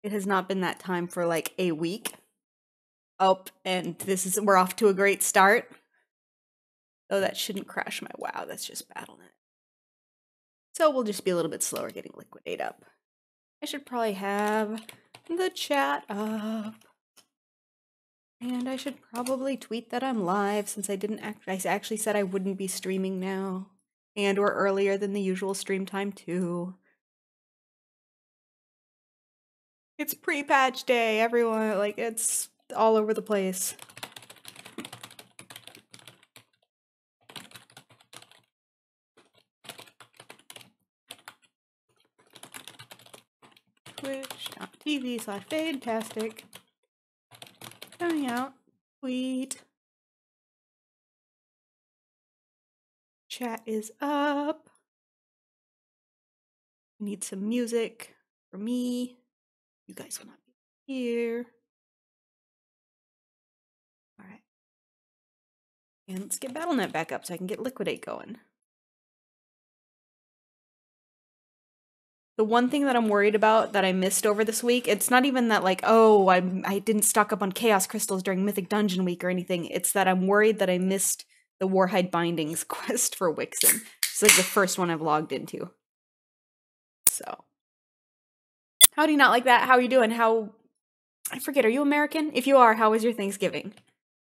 It has not been that time for like a week. Oh, and we're off to a great start. Oh, that shouldn't crash my WoW, that's just BattleNet. So we'll just be a little bit slower getting Liquidate up. I should probably have the chat up. And I should probably tweet that I'm live since I actually said I wouldn't be streaming now. And we're earlier than the usual stream time too. It's pre-patch day, everyone, like it's all over the place. Twitch.tv/fantastic. Coming out. Tweet. Chat is up. Need some music for me. You guys will not be here. Alright. And let's get BattleNet back up so I can get Liquidate going. The one thing that I'm worried about that I missed over this week, it's not even that like, oh, I didn't stock up on Chaos Crystals during Mythic Dungeon Week or anything. It's that I'm worried that I missed the Warhide Bindings quest for Wixen. It's like the first one I've logged into. So. How do you not like that? How are you doing? I forget, are you American? If you are, how was your Thanksgiving?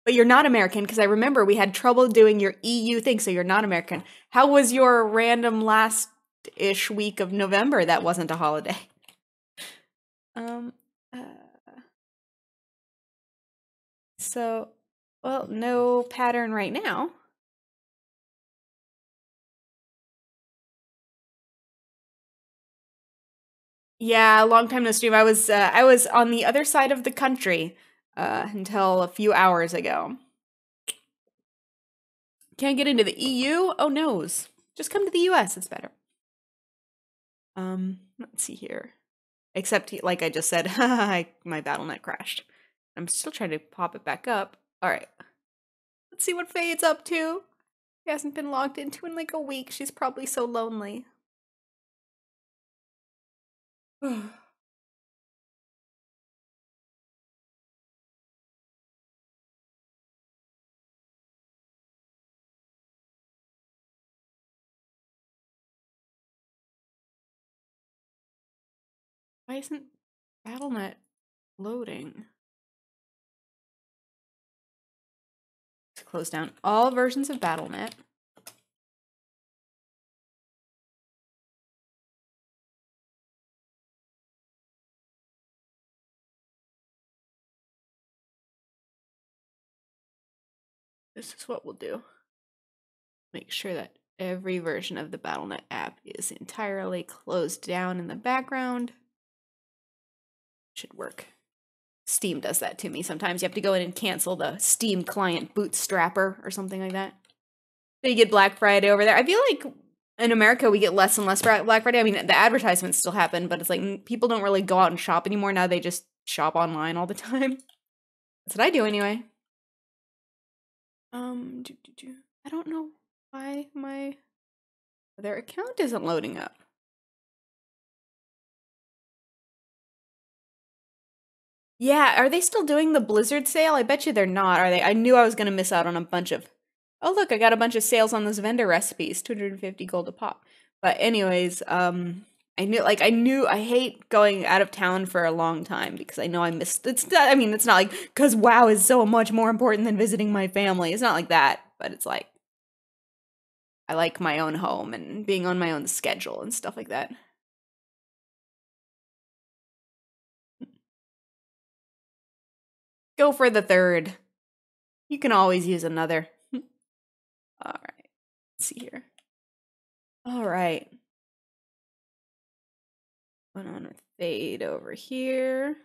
But you're not American, because I remember we had trouble doing your EU thing, so you're not American. How was your random last-ish week of November that wasn't a holiday? So, well, no pattern right now. Yeah, long time no stream. I was on the other side of the country until a few hours ago. Can't get into the EU? Oh noes. Just come to the US, it's better. Let's see here. Except, like I just said, my BattleNet crashed. I'm still trying to pop it back up. Alright. Let's see what Faye's up to. She hasn't been logged into in like a week. She's probably so lonely. Why isn't BattleNet loading? Let's close down all versions of BattleNet. This is what we'll do. Make sure that every version of the BattleNet app is entirely closed down in the background. Should work. Steam does that to me sometimes. You have to go in and cancel the Steam client bootstrapper or something like that. So you get Black Friday over there. I feel like in America we get less and less Black Friday. I mean, the advertisements still happen, but it's like people don't really go out and shop anymore. Now they just shop online all the time. That's what I do anyway. I don't know why my other account isn't loading up. Yeah, are they still doing the Blizzard sale? I bet you they're not, are they? I knew I was going to miss out on a bunch of... Oh, look, I got a bunch of sales on those vendor recipes, 250 gold a pop. But anyways, I hate going out of town for a long time because I know I missed... it's not like, because WoW is so much more important than visiting my family. It's not like that, but it's like, I like my own home and being on my own schedule and stuff like that. Go for the third. You can always use another. Alright. Let's see here. Alright. I'm gonna fade over here.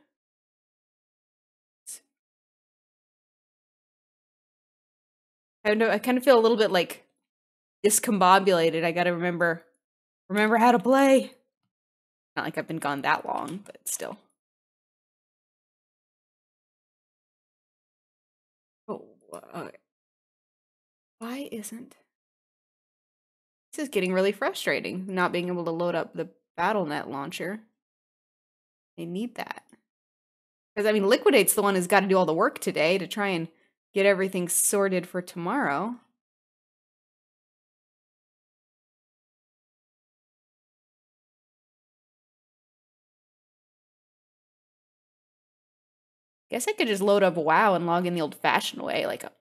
I kind of feel a little bit like discombobulated. I gotta remember how to play. Not like I've been gone that long, but still. Oh, okay. Why isn't... This is getting really frustrating, not being able to load up the BattleNet launcher. I need that. Because, I mean, Liquidate's the one who's got to do all the work today to try and get everything sorted for tomorrow. Guess I could just load up WoW and log in the old-fashioned way, like a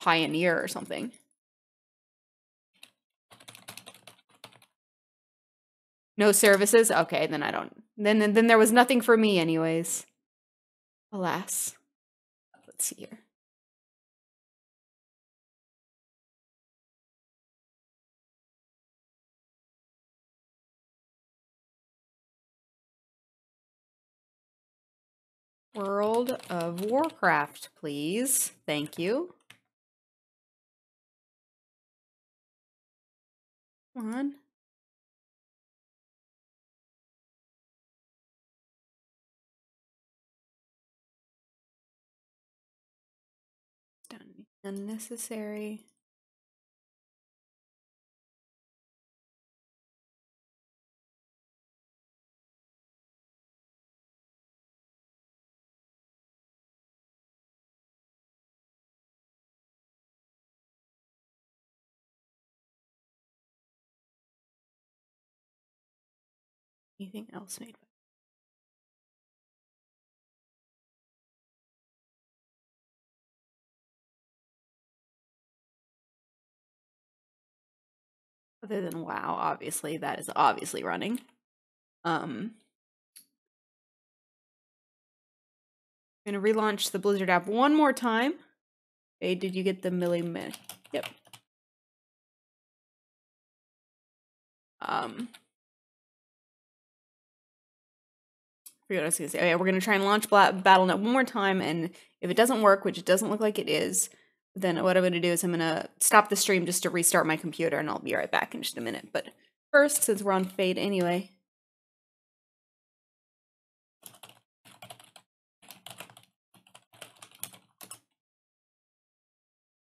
pioneer or something. No services? Okay, then I don't. Then there was nothing for me anyways. Alas. Let's see here. World of Warcraft, please. Thank you. Come on. Done. Unnecessary. Anything else made? Other than WoW, obviously, that is obviously running. I'm gonna relaunch the Blizzard app one more time. Hey, did you get the milli? Yep. Forget what I was gonna say. Oh, yeah, we're gonna try and launch Battle.net one more time, and if it doesn't work, which it doesn't look like it is, then what I'm gonna do is I'm gonna stop the stream just to restart my computer, and I'll be right back in just a minute. But first, since we're on Fade anyway.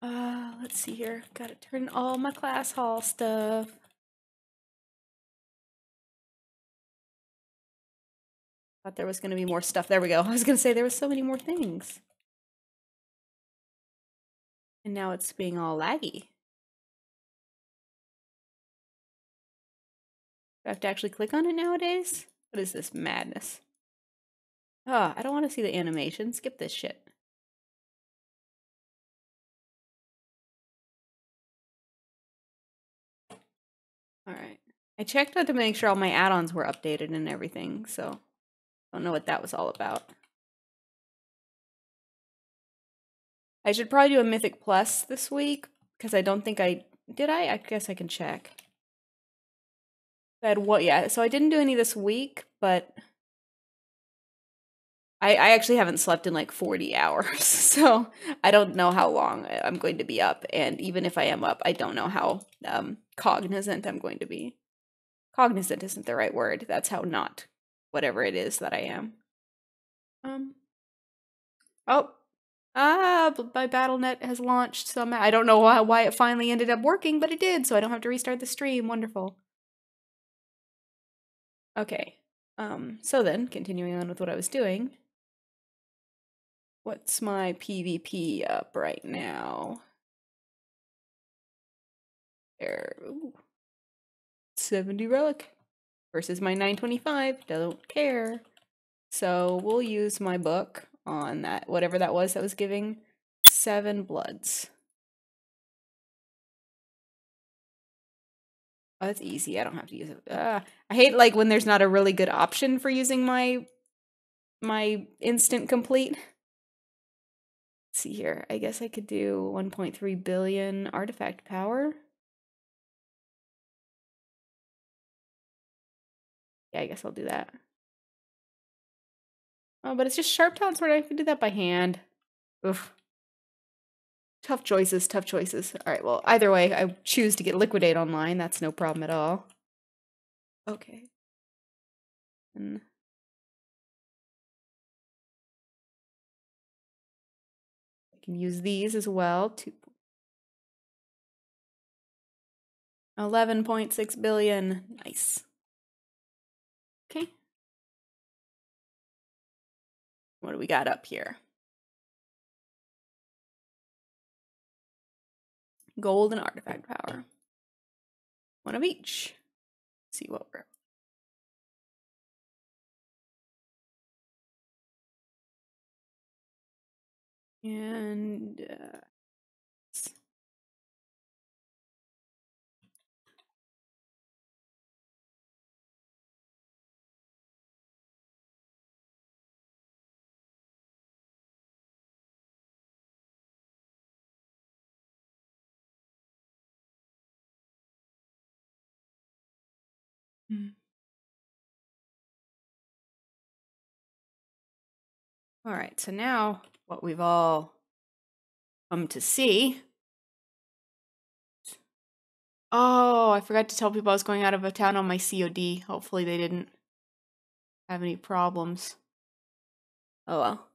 Let's see here. Gotta turn all my class hall stuff. Thought there was gonna be more stuff. There we go. I was gonna say there was so many more things. And now it's being all laggy. Do I have to actually click on it nowadays? What is this madness? Oh, I don't want to see the animation. Skip this shit. Alright. I checked out to make sure all my add-ons were updated and everything, so I don't know what that was all about. I should probably do a Mythic Plus this week, because I don't think I... Did I? I guess I can check. I had what? Yeah, so I didn't do any this week, but... I actually haven't slept in like 40 hours, so I don't know how long I'm going to be up, and even if I am up, I don't know how cognizant I'm going to be. Cognizant isn't the right word. That's how not whatever it is that I am. Oh, my Battle.net has launched somehow. I don't know why it finally ended up working, but it did, so I don't have to restart the stream. Wonderful. Okay. So then, continuing on with what I was doing. What's my PvP up right now? There. Ooh. 70 relic versus my 925. Don't care. So we'll use my book on that, whatever that was giving 7 bloods. Oh, that's easy. I don't have to use it. I hate like when there's not a really good option for using my instant complete. Let's see here. I guess I could do 1.3 billion artifact power. Yeah, I guess I'll do that. Oh, but it's just Sharp Talon Sword. I can do that by hand. Oof. Tough choices, tough choices. Alright, well, either way, I choose to get Liquidate online. That's no problem at all. Okay. And I can use these as well. 11.6 billion. Nice. Okay. What do we got up here? Gold and artifact power. One of each. Let's see what we're... And... all right, so now what we've all come to see. Oh, I forgot to tell people I was going out of town on my COD. Hopefully they didn't have any problems. Oh well.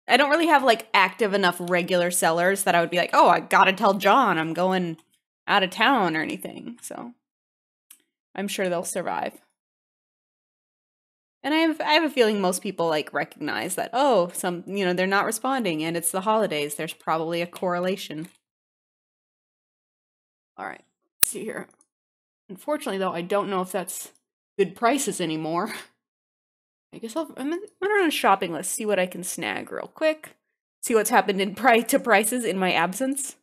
I don't really have like active enough regular sellers that I would be like, oh, I gotta tell John I'm going out of town or anything. So I'm sure they'll survive. And I have a feeling most people like recognize that, oh, they're not responding and it's the holidays. There's probably a correlation. All right, let's see here. Unfortunately, though, I don't know if that's good prices anymore. I guess I'm gonna run a shopping list, see what I can snag real quick. See what's happened in to prices in my absence.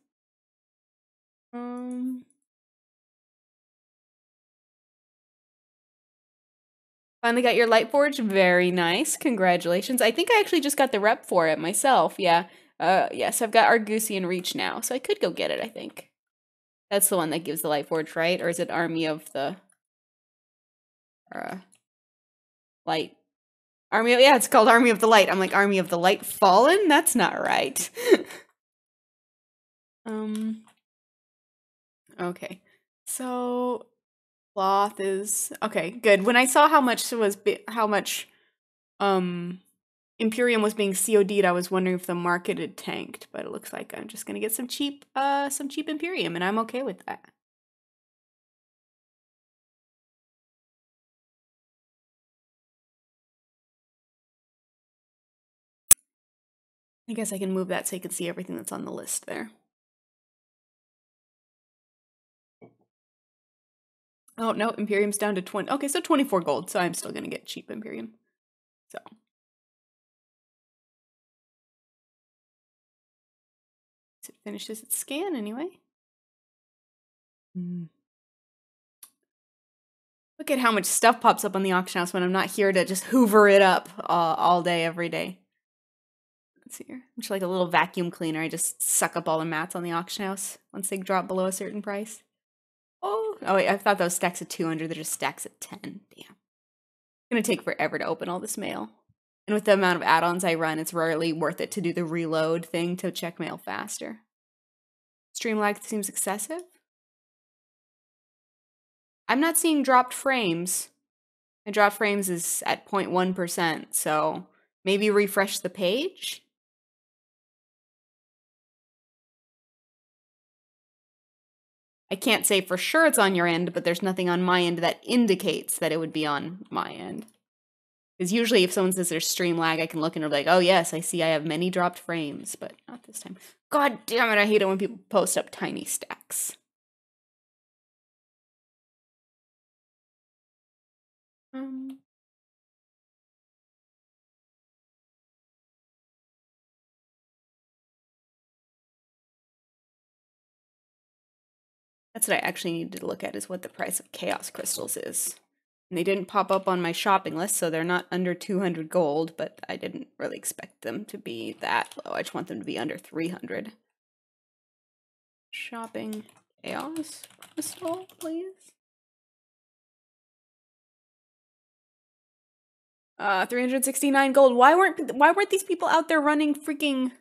Finally got your light forge. Very nice. Congratulations. I think I actually just got the rep for it myself. Yeah. Yes, I've got Argusian Reach now, so I could go get it, I think. That's the one that gives the light forge, right? Or is it Army of the Light? Yeah, it's called Army of the Light. I'm like, Army of the Light Fallen? That's not right. Okay. So cloth is okay, good. When I saw how much Imperium was being COD'd, I was wondering if the market had tanked, but it looks like I'm just gonna get some cheap Imperium, and I'm okay with that. I guess I can move that so you can see everything that's on the list there. Oh, no, Imperium's down to 20. Okay, so 24 gold, so I'm still gonna get cheap Imperium. So. It finishes its scan anyway. Look at how much stuff pops up on the auction house when I'm not here to just hoover it up all day, every day. Let's see here. I'm just like a little vacuum cleaner. I just suck up all the mats on the auction house once they drop below a certain price. Oh wait, I thought those stacks of 200. They're just stacks of 10. Damn. It's gonna take forever to open all this mail. And with the amount of add-ons I run, it's rarely worth it to do the reload thing to check mail faster. Stream lag seems excessive. I'm not seeing dropped frames. My drop frames is at 0.1%, so maybe refresh the page? I can't say for sure it's on your end, but there's nothing on my end that indicates that it would be on my end. Because usually if someone says there's stream lag, I can look and be like, oh yes, I see I have many dropped frames, but not this time. God damn it, I hate it when people post up tiny stacks. That's what I actually need to look at, is what the price of chaos crystals is. And they didn't pop up on my shopping list, so they're not under 200 gold, but I didn't really expect them to be that low. I just want them to be under 300. Shopping chaos crystal, please. 369 gold. Why weren't these people out there running freaking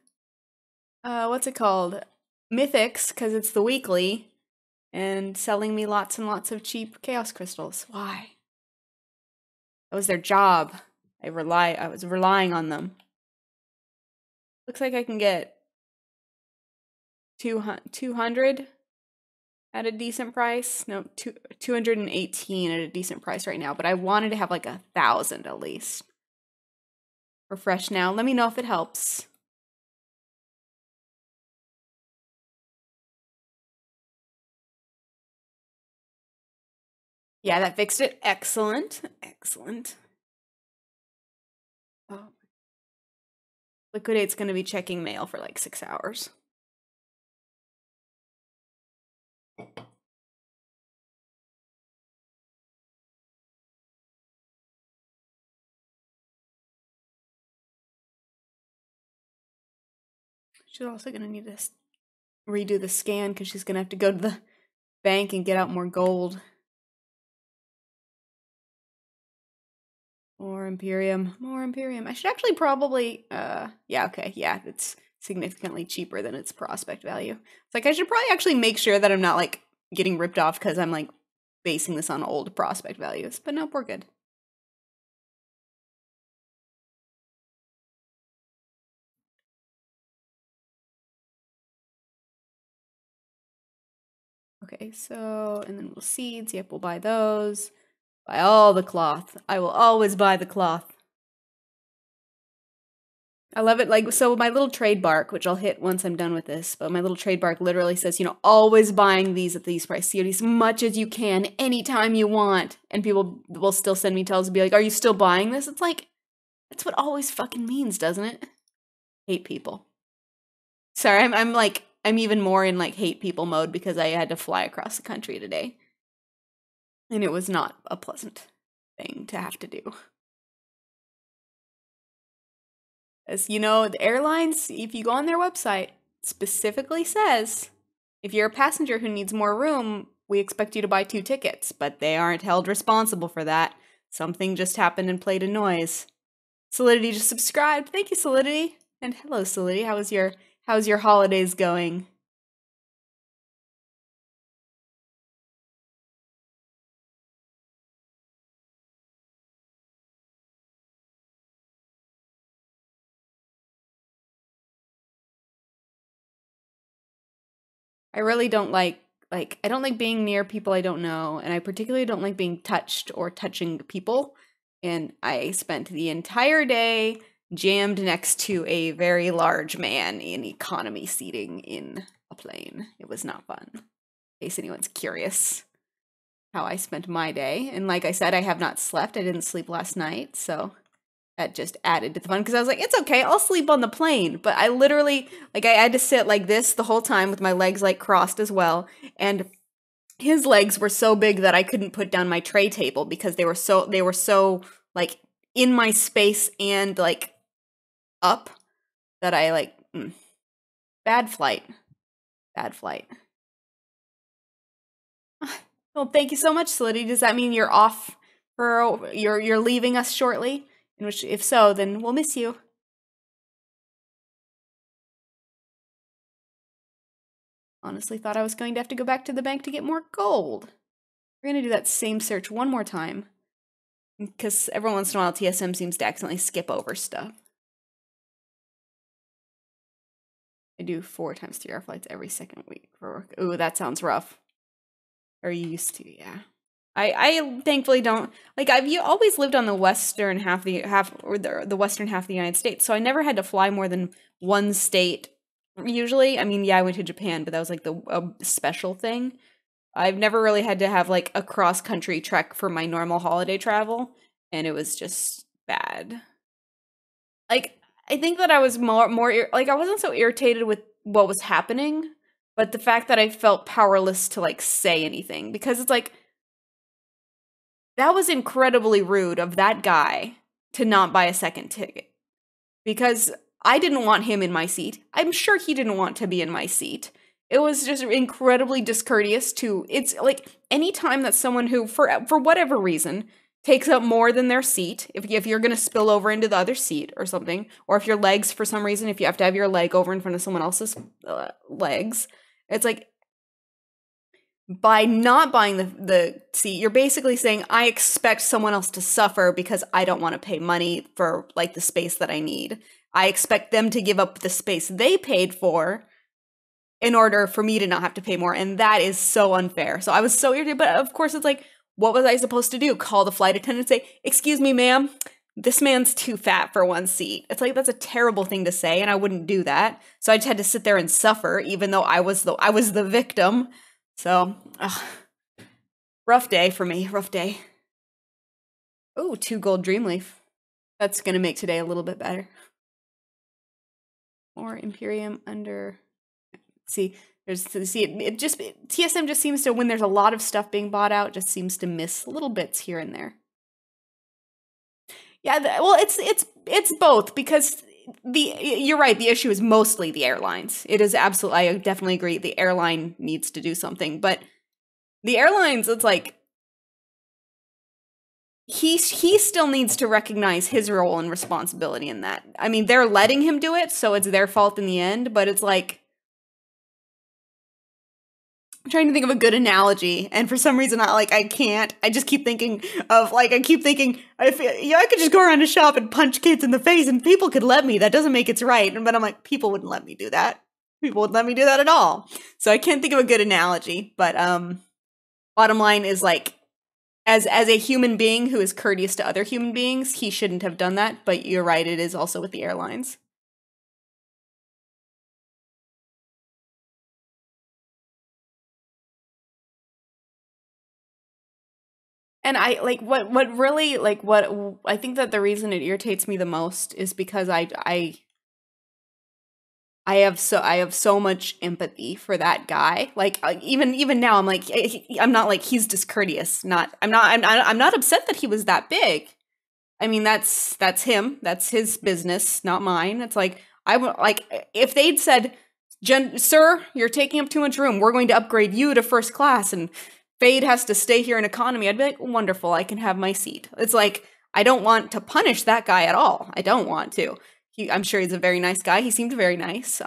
what's it called? Mythics, because it's the weekly, and selling me lots and lots of cheap chaos crystals. Why? That was their job. I was relying on them. Looks like I can get 200 at a decent price. No, 218 at a decent price right now, but I wanted to have like 1,000 at least. refresh now. Let me know if it helps. Yeah, that fixed it. Excellent. Excellent. Oh. Liquidate's going to be checking mail for like 6 hours. She's also going to need to redo the scan because she's going to have to go to the bank and get out more gold. More Imperium. More Imperium. I should actually probably, yeah, okay, yeah, it's significantly cheaper than its prospect value. It's like, I should probably actually make sure that I'm not, like, getting ripped off because I'm, like, basing this on old prospect values. But nope, we're good. Okay, so, and then we'll seeds. Yep, we'll buy those. Buy all the cloth. I will always buy the cloth. I love it. Like, so my little trade bark, which I'll hit once I'm done with this, but my little trade bark literally says, you know, always buying these at these prices. COD as much as you can, anytime you want. And people will still send me tells and be like, are you still buying this? It's like, that's what always fucking means, doesn't it? Hate people. Sorry, I'm even more in like hate people mode because I had to fly across the country today. And it was not a pleasant thing to have to do. As you know, the airlines, if you go on their website, specifically says, if you're a passenger who needs more room, we expect you to buy 2 tickets, but they aren't held responsible for that. Something just happened and played a noise. Solidity just subscribed. Thank you, Solidity. And hello, Solidity. How's your holidays going? I really don't like I don't like being near people I don't know, and I particularly don't like being touched or touching people. And I spent the entire day jammed next to a very large man in economy seating in a plane. It was not fun. In case anyone's curious how I spent my day. And like I said, I have not slept. I didn't sleep last night, so that just added to the fun because I was like, it's okay, I'll sleep on the plane. But I literally, like, I had to sit like this the whole time with my legs like crossed as well. And his legs were so big that I couldn't put down my tray table because they were so like in my space and like up that I like bad flight. Bad flight. Well, thank you so much, Slitty. Does that mean you're off for you're leaving us shortly? In which, if so, then we'll miss you. Honestly thought I was going to have to go back to the bank to get more gold. We're going to do that same search one more time. Because every once in a while, TSM seems to accidentally skip over stuff. I do 4 times 3-hour flights every second week for work. Ooh, that sounds rough. Or you used to, yeah. I thankfully don't like. I've always lived on the western half the western half of the United States, so I never had to fly more than one state. Usually, I mean, yeah, I went to Japan, but that was like the special thing. I've never really had to have like a cross country trek for my normal holiday travel, and it was just bad. Like, I think that I was more like I wasn't so irritated with what was happening, but the fact that I felt powerless to like say anything because it's like. That was incredibly rude of that guy to not buy a second ticket. Because I didn't want him in my seat. I'm sure he didn't want to be in my seat. It was just incredibly discourteous to, it's like anytime that someone who, for whatever reason, takes up more than their seat, if you're going to spill over into the other seat or something, or if your legs, for some reason, if you have to have your leg over in front of someone else's legs, it's like, by not buying the seat, you're basically saying, I expect someone else to suffer because I don't want to pay money for, like, the space that I need. I expect them to give up the space they paid for in order for me to not have to pay more, and that is so unfair. So I was so irritated, but of course it's like, what was I supposed to do? Call the flight attendant and say, excuse me, ma'am, this man's too fat for one seat. It's like, that's a terrible thing to say, and I wouldn't do that. So I just had to sit there and suffer, even though I was the victim. So, rough day for me, rough day. Oh, 2 gold Dreamleaf. That's gonna make today a little bit better. More Imperium under. See, TSM just seems to, when there's a lot of stuff being bought out, just seems to miss little bits here and there. Yeah, well, it's both, because you're right. The issue is mostly the airlines. It is absolutely. I definitely agree. The airline needs to do something, but the airlines, it's like he still needs to recognize his role and responsibility in that. I mean, they're letting him do it, so it's their fault in the end. But it's like, I'm trying to think of a good analogy, and for some reason, I can't. I just keep thinking of, I could just go around a shop and punch kids in the face, and people could let me. That doesn't make it right. But I'm like, people wouldn't let me do that. People wouldn't let me do that at all. So I can't think of a good analogy. But bottom line is, like, as a human being who is courteous to other human beings, he shouldn't have done that. But you're right. It is also with the airlines. And I like what really, like, what I think that the reason it irritates me the most is because I have so much empathy for that guy. Like, even now, I'm like, I'm not like he's discourteous. I'm not upset that he was that big. I mean, that's him. That's his business, not mine. It's like, I would, like, if they'd said, sir, you're taking up too much room. We're going to upgrade you to first class, and Fade has to stay here in economy. I'd be like, wonderful, I can have my seat. It's like, I don't want to punish that guy at all. I don't want to. I'm sure he's a very nice guy. He seemed very nice.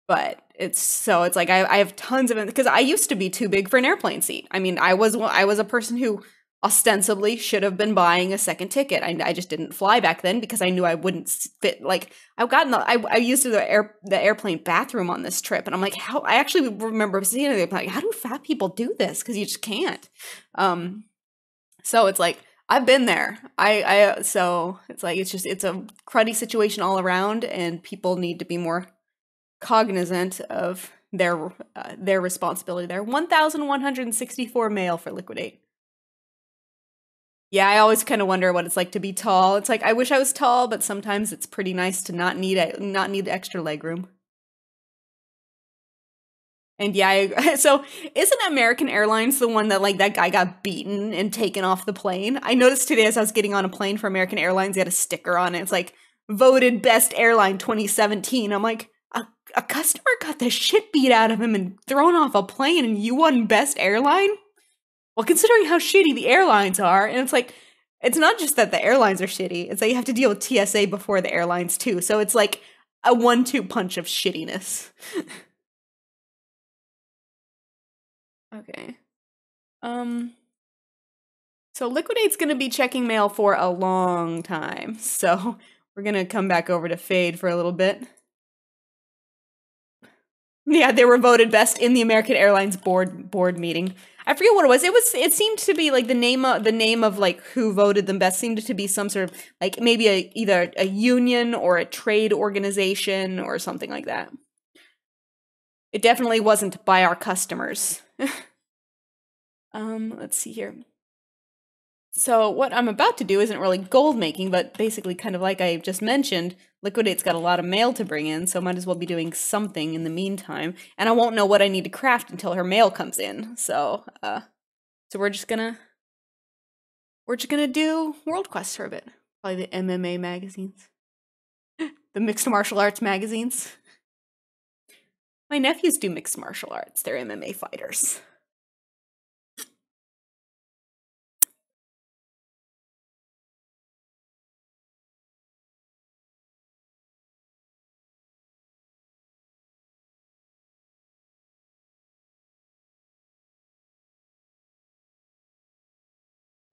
But it's like, I have tons of it, because I used to be too big for an airplane seat. I mean, I was a person who ostensibly should have been buying a second ticket. I just didn't fly back then because I knew I wouldn't fit. Like, I used the airplane bathroom on this trip, and I'm like, how? I actually remember seeing it, like, how do fat people do this? Because you just can't. So it's like, I've been there. So it's like, it's a cruddy situation all around, and people need to be more cognizant of their responsibility there. 1,164 mail for Liquidate. Yeah, I always kind of wonder what it's like to be tall. It's like, I wish I was tall, but sometimes it's pretty nice to not need extra leg room. And yeah, so isn't American Airlines the one that, like, that guy got beaten and taken off the plane? I noticed today as I was getting on a plane for American Airlines, they had a sticker on it. It's like, voted best airline 2017. I'm like, a customer got the shit beat out of him and thrown off a plane, and you won best airline? Well, considering how shitty the airlines are, and it's like, it's not just that the airlines are shitty, it's that you have to deal with TSA before the airlines too. So it's like a 1-2 punch of shittiness. Okay. So Liquidate's gonna be checking mail for a long time. So we're gonna come back over to Fade for a little bit. Yeah, they were voted best in the American Airlines board meeting. I forget what it was. It seemed to be like the name of like who voted them best seemed to be some sort of, like, maybe either a union or a trade organization or something like that. It definitely wasn't by our customers. Let's see here. So what I'm about to do isn't really gold making, but basically, kind of like I just mentioned, Liquidate's got a lot of mail to bring in, so might as well be doing something in the meantime. And I won't know what I need to craft until her mail comes in. So we're just gonna do World Quest for a bit. Probably the MMA magazines. The mixed martial arts magazines. My nephews do mixed martial arts. They're MMA fighters.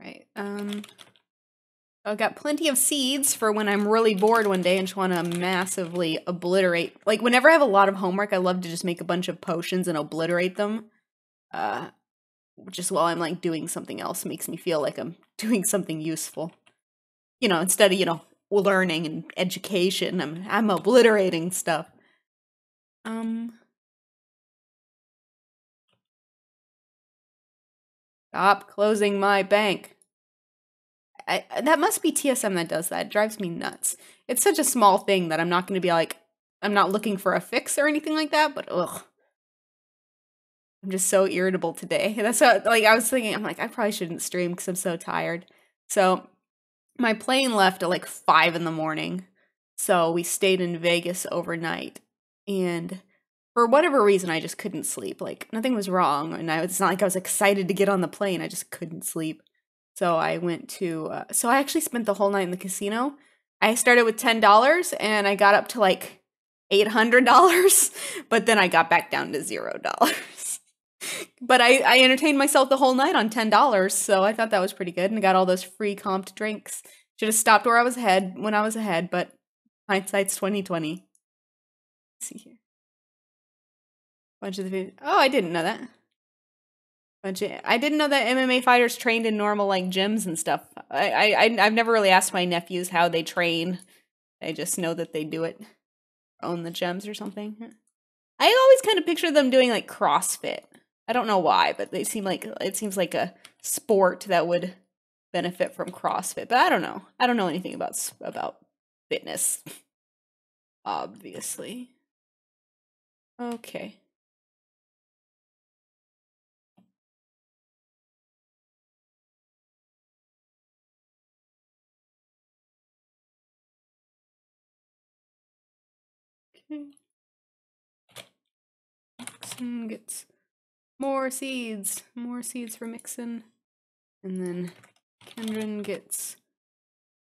Right. I've got plenty of seeds for when I'm really bored one day and just want to massively obliterate. Like, whenever I have a lot of homework, I love to just make a bunch of potions and obliterate them. Just while I'm, like, doing something else makes me feel like I'm doing something useful. You know, instead of, you know, learning and education, I'm obliterating stuff. Stop closing my bank. That must be TSM that does that. It drives me nuts. It's such a small thing that I'm not going to be like, I'm not looking for a fix or anything like that, but ugh. I'm just so irritable today. That's what, like, I was thinking, I'm like, I probably shouldn't stream because I'm so tired. So my plane left at like 5 in the morning. So we stayed in Vegas overnight. And for whatever reason, I just couldn't sleep. Like, nothing was wrong. And it's not like I was excited to get on the plane. I just couldn't sleep. So I went to, so I actually spent the whole night in the casino. I started with $10 and I got up to like $800, but then I got back down to $0. But I entertained myself the whole night on $10, so I thought that was pretty good, and I got all those free comped drinks. Should have stopped where I was ahead when I was ahead, but hindsight's 2020. Let's see here. Bunch of the oh, I didn't know that. I didn't know that MMA fighters trained in normal like gyms and stuff. I've never really asked my nephews how they train. I just know that they do it, own the gyms or something. I always kind of picture them doing like CrossFit. I don't know why, but it seems like a sport that would benefit from CrossFit. But I don't know. I don't know anything about fitness. Obviously. Okay. Okay. Mixon gets more seeds for Mixon, and then Kendron gets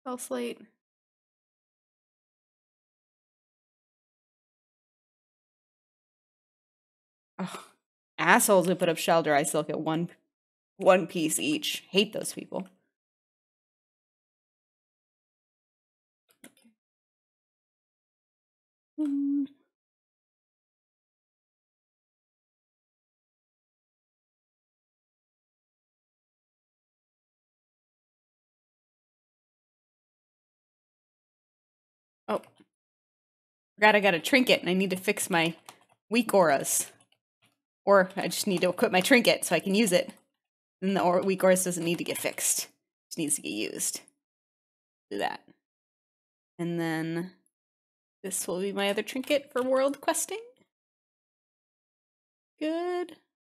spell slate. Oh, assholes who put up Shelter. I still get one piece each. Hate those people. Oh, forgot I got a trinket and I need to fix my weak auras. Or I just need to equip my trinket so I can use it. Then the weak auras doesn't need to get fixed. It just needs to get used. Do that. And then this will be my other trinket for world questing. Good.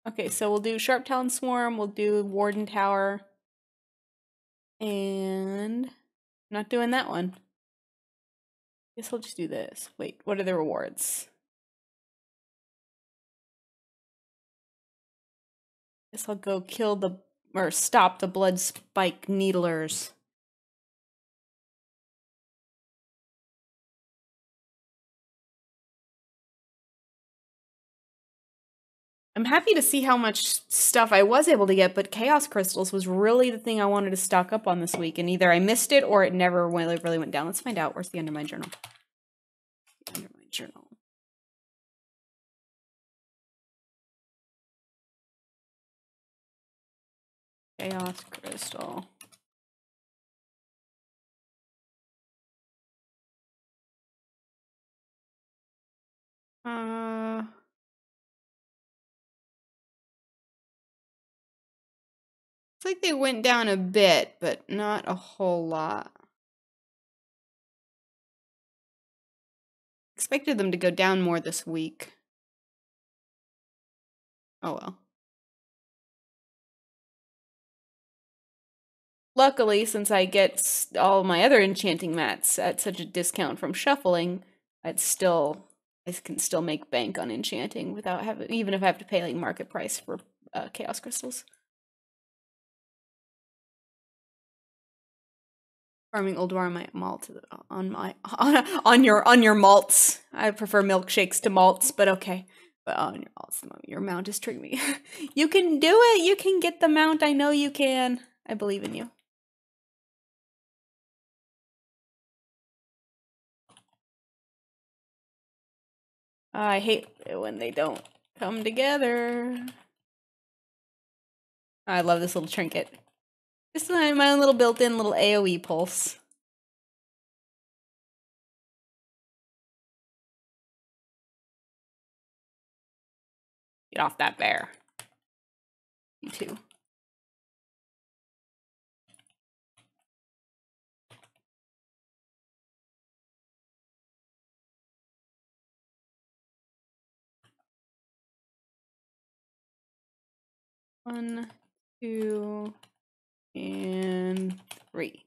Okay, so we'll do Sharp Talon Swarm, we'll do Warden Tower, and I'm not doing that one. Guess I'll just do this. Wait, what are the rewards? Guess I'll go stop the blood spike needlers. I'm happy to see how much stuff I was able to get, but Chaos Crystals was really the thing I wanted to stock up on this week, and either I missed it or it never really went down. Let's find out. Where's the Under My Journal? The Under My Journal. Chaos Crystal. It's like they went down a bit, but not a whole lot. Expected them to go down more this week. Oh well. Luckily, since I get all my other enchanting mats at such a discount from shuffling, I can still make bank on enchanting without even if I have to pay like market price for chaos crystals. Farming Ulduar on my malt on your malts. I prefer milkshakes to malts, but okay. But on your malts, your mount is triggering me. You can do it. You can get the mount. I know you can. I believe in you. I hate it when they don't come together. I love this little trinket. Just my own little built-in little AoE pulse. Get off that bear. You too. One, two, and three.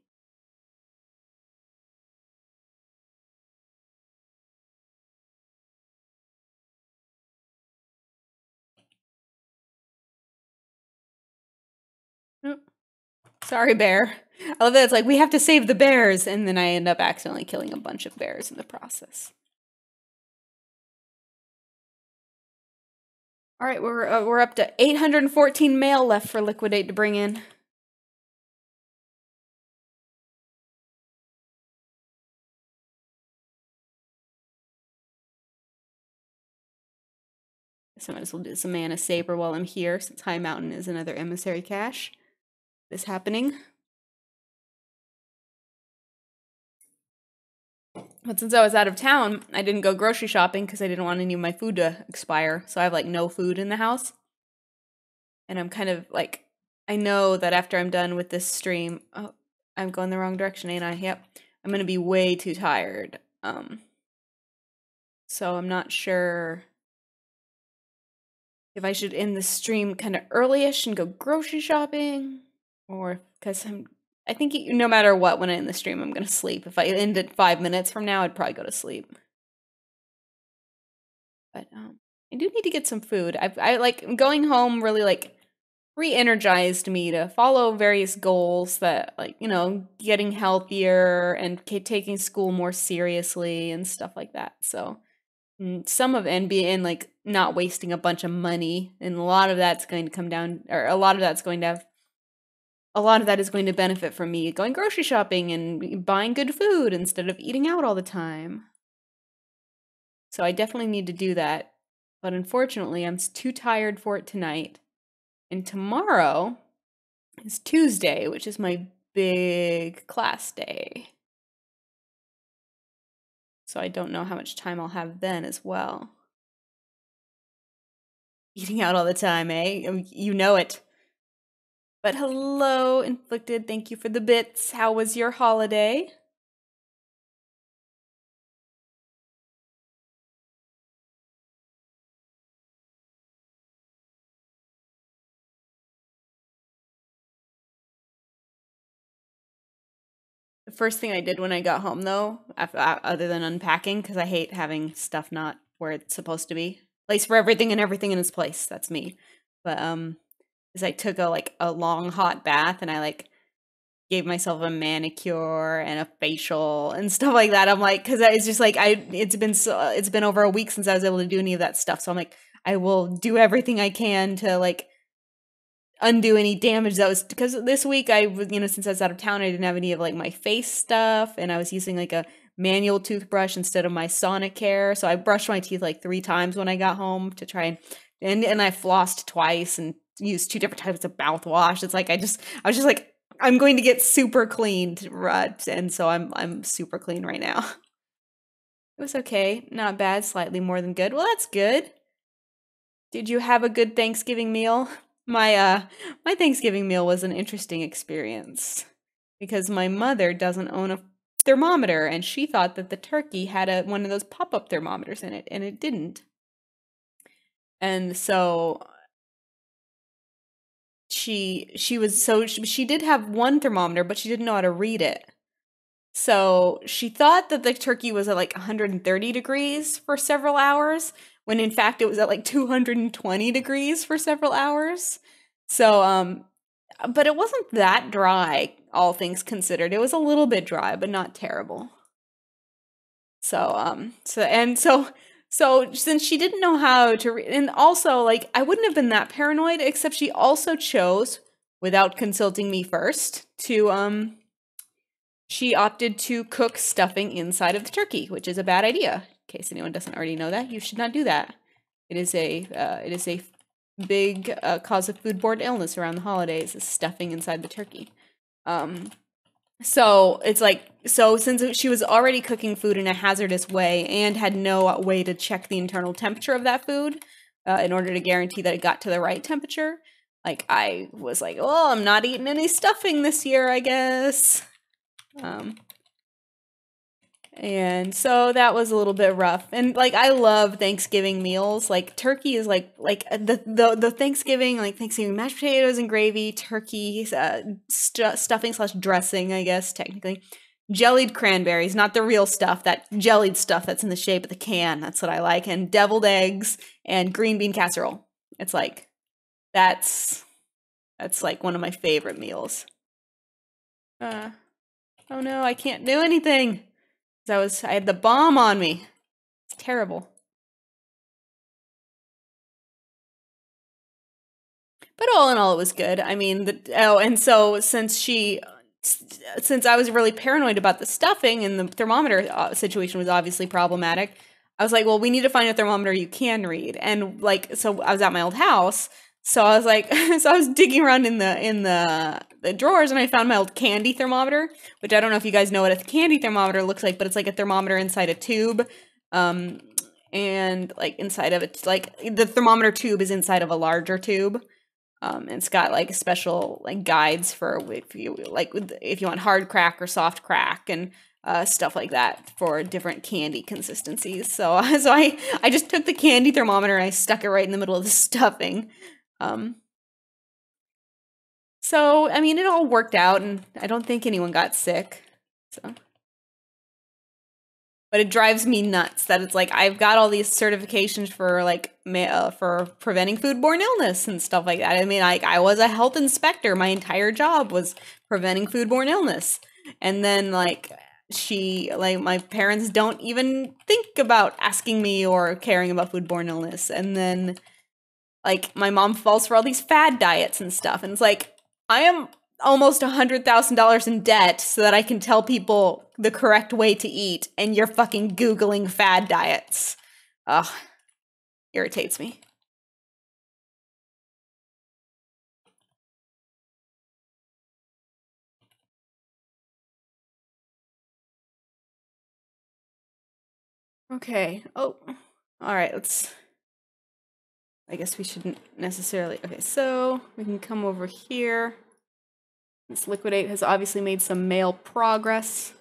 Oh, sorry, bear. I love that it's like, we have to save the bears, and then I end up accidentally killing a bunch of bears in the process. All right, we're up to 814 mail left for Liquidate to bring in. So I might as well do some Mana Saber while I'm here, since High Mountain is another emissary cache. This happening. But since I was out of town, I didn't go grocery shopping because I didn't want any of my food to expire. So I have like no food in the house. And I'm kind of like, I know that after I'm done with this stream, oh, I'm going the wrong direction, ain't I? Yep. I'm going to be way too tired. So I'm not sure if I should end the stream kind of early-ish and go grocery shopping, or because I think no matter what, when I end the stream, I'm going to sleep. If I end it 5 minutes from now, I'd probably go to sleep. But I do need to get some food. I like going home really like re-energized me to follow various goals that, like, you know, getting healthier and taking school more seriously and stuff like that. So some of and like not wasting a bunch of money, and a lot of that's going to come down, or a lot of that's going to have, a lot of that is going to benefit from me going grocery shopping and buying good food instead of eating out all the time. So I definitely need to do that, but unfortunately I'm too tired for it tonight. And tomorrow is Tuesday, which is my big class day. So I don't know how much time I'll have then as well. Eating out all the time, eh? You know it. But hello, Inflicted. Thank you for the bits. How was your holiday? The first thing I did when I got home, though, other than unpacking, because I hate having stuff not where it's supposed to be. Place for everything and everything in its place. That's me. But is I took a long hot bath, and I like gave myself a manicure and a facial and stuff like that. I'm like, because it's just like it's been over a week since I was able to do any of that stuff. So I'm like, I will do everything I can to like undo any damage that was, because this week I was, you know, since I was out of town, I didn't have any of like my face stuff, and I was using like a manual toothbrush instead of my Sonicare. So I brushed my teeth like 3 times when I got home to try and I flossed twice and used 2 different types of mouthwash. It's like I was just like, I'm going to get super clean, and so I'm super clean right now. It was okay, not bad, slightly more than good. Well, that's good. Did you have a good Thanksgiving meal? My Thanksgiving meal was an interesting experience because my mother doesn't own a thermometer, and she thought that the turkey had one of those pop-up thermometers in it, and it didn't. And so she did have one thermometer, but she didn't know how to read it. So she thought that the turkey was at like 130 degrees for several hours, when in fact it was at like 220 degrees for several hours. So, but it wasn't that dry, all things considered. It was a little bit dry, but not terrible. So since she didn't know how to read, and also like I wouldn't have been that paranoid, except she also chose, without consulting me first, to she opted to cook stuffing inside of the turkey, which is a bad idea. In case anyone doesn't already know that, you should not do that. It is a big cause of foodborne illness around the holidays, is stuffing inside the turkey. So it's like, so since she was already cooking food in a hazardous way and had no way to check the internal temperature of that food, in order to guarantee that it got to the right temperature. Like, I was like, oh, I'm not eating any stuffing this year, I guess. And so that was a little bit rough. And like, I love Thanksgiving meals. Like, turkey is like the Thanksgiving, like Thanksgiving mashed potatoes and gravy, turkey, stuffing / dressing, I guess, technically. Jellied cranberries, not the real stuff, that jellied stuff that's in the shape of the can. That's what I like. And deviled eggs and green bean casserole. It's like, that's like one of my favorite meals. Oh no, I can't do anything. I had the bomb on me. It's terrible. But all in all, it was good. I mean, and so since I was really paranoid about the stuffing and the thermometer situation was obviously problematic, I was like, well, we need to find a thermometer you can read. And like, so I was at my old house. So I was like, so I was digging around in the drawers and I found my old candy thermometer, which I don't know if you guys know what a candy thermometer looks like, but it's like a thermometer inside a tube. And like inside of it, like the thermometer tube is inside of a larger tube. It's got like special like guides for if you want hard crack or soft crack and stuff like that for different candy consistencies. So I just took the candy thermometer and I stuck it right in the middle of the stuffing. So I mean, it all worked out, and I don't think anyone got sick. So. But it drives me nuts that it's like I've got all these certifications for like for preventing foodborne illness and stuff like that. I mean, I was a health inspector. My entire job was preventing foodborne illness. And then like my parents don't even think about asking me or caring about foodborne illness. And then like my mom falls for all these fad diets and stuff. And it's like, I am almost $100,000 in debt so that I can tell people the correct way to eat, and you're fucking Googling fad diets. Ugh, irritates me. Okay. Oh, all right. I guess we shouldn't necessarily. Okay, so we can come over here. This liquidate has obviously made some mail progress.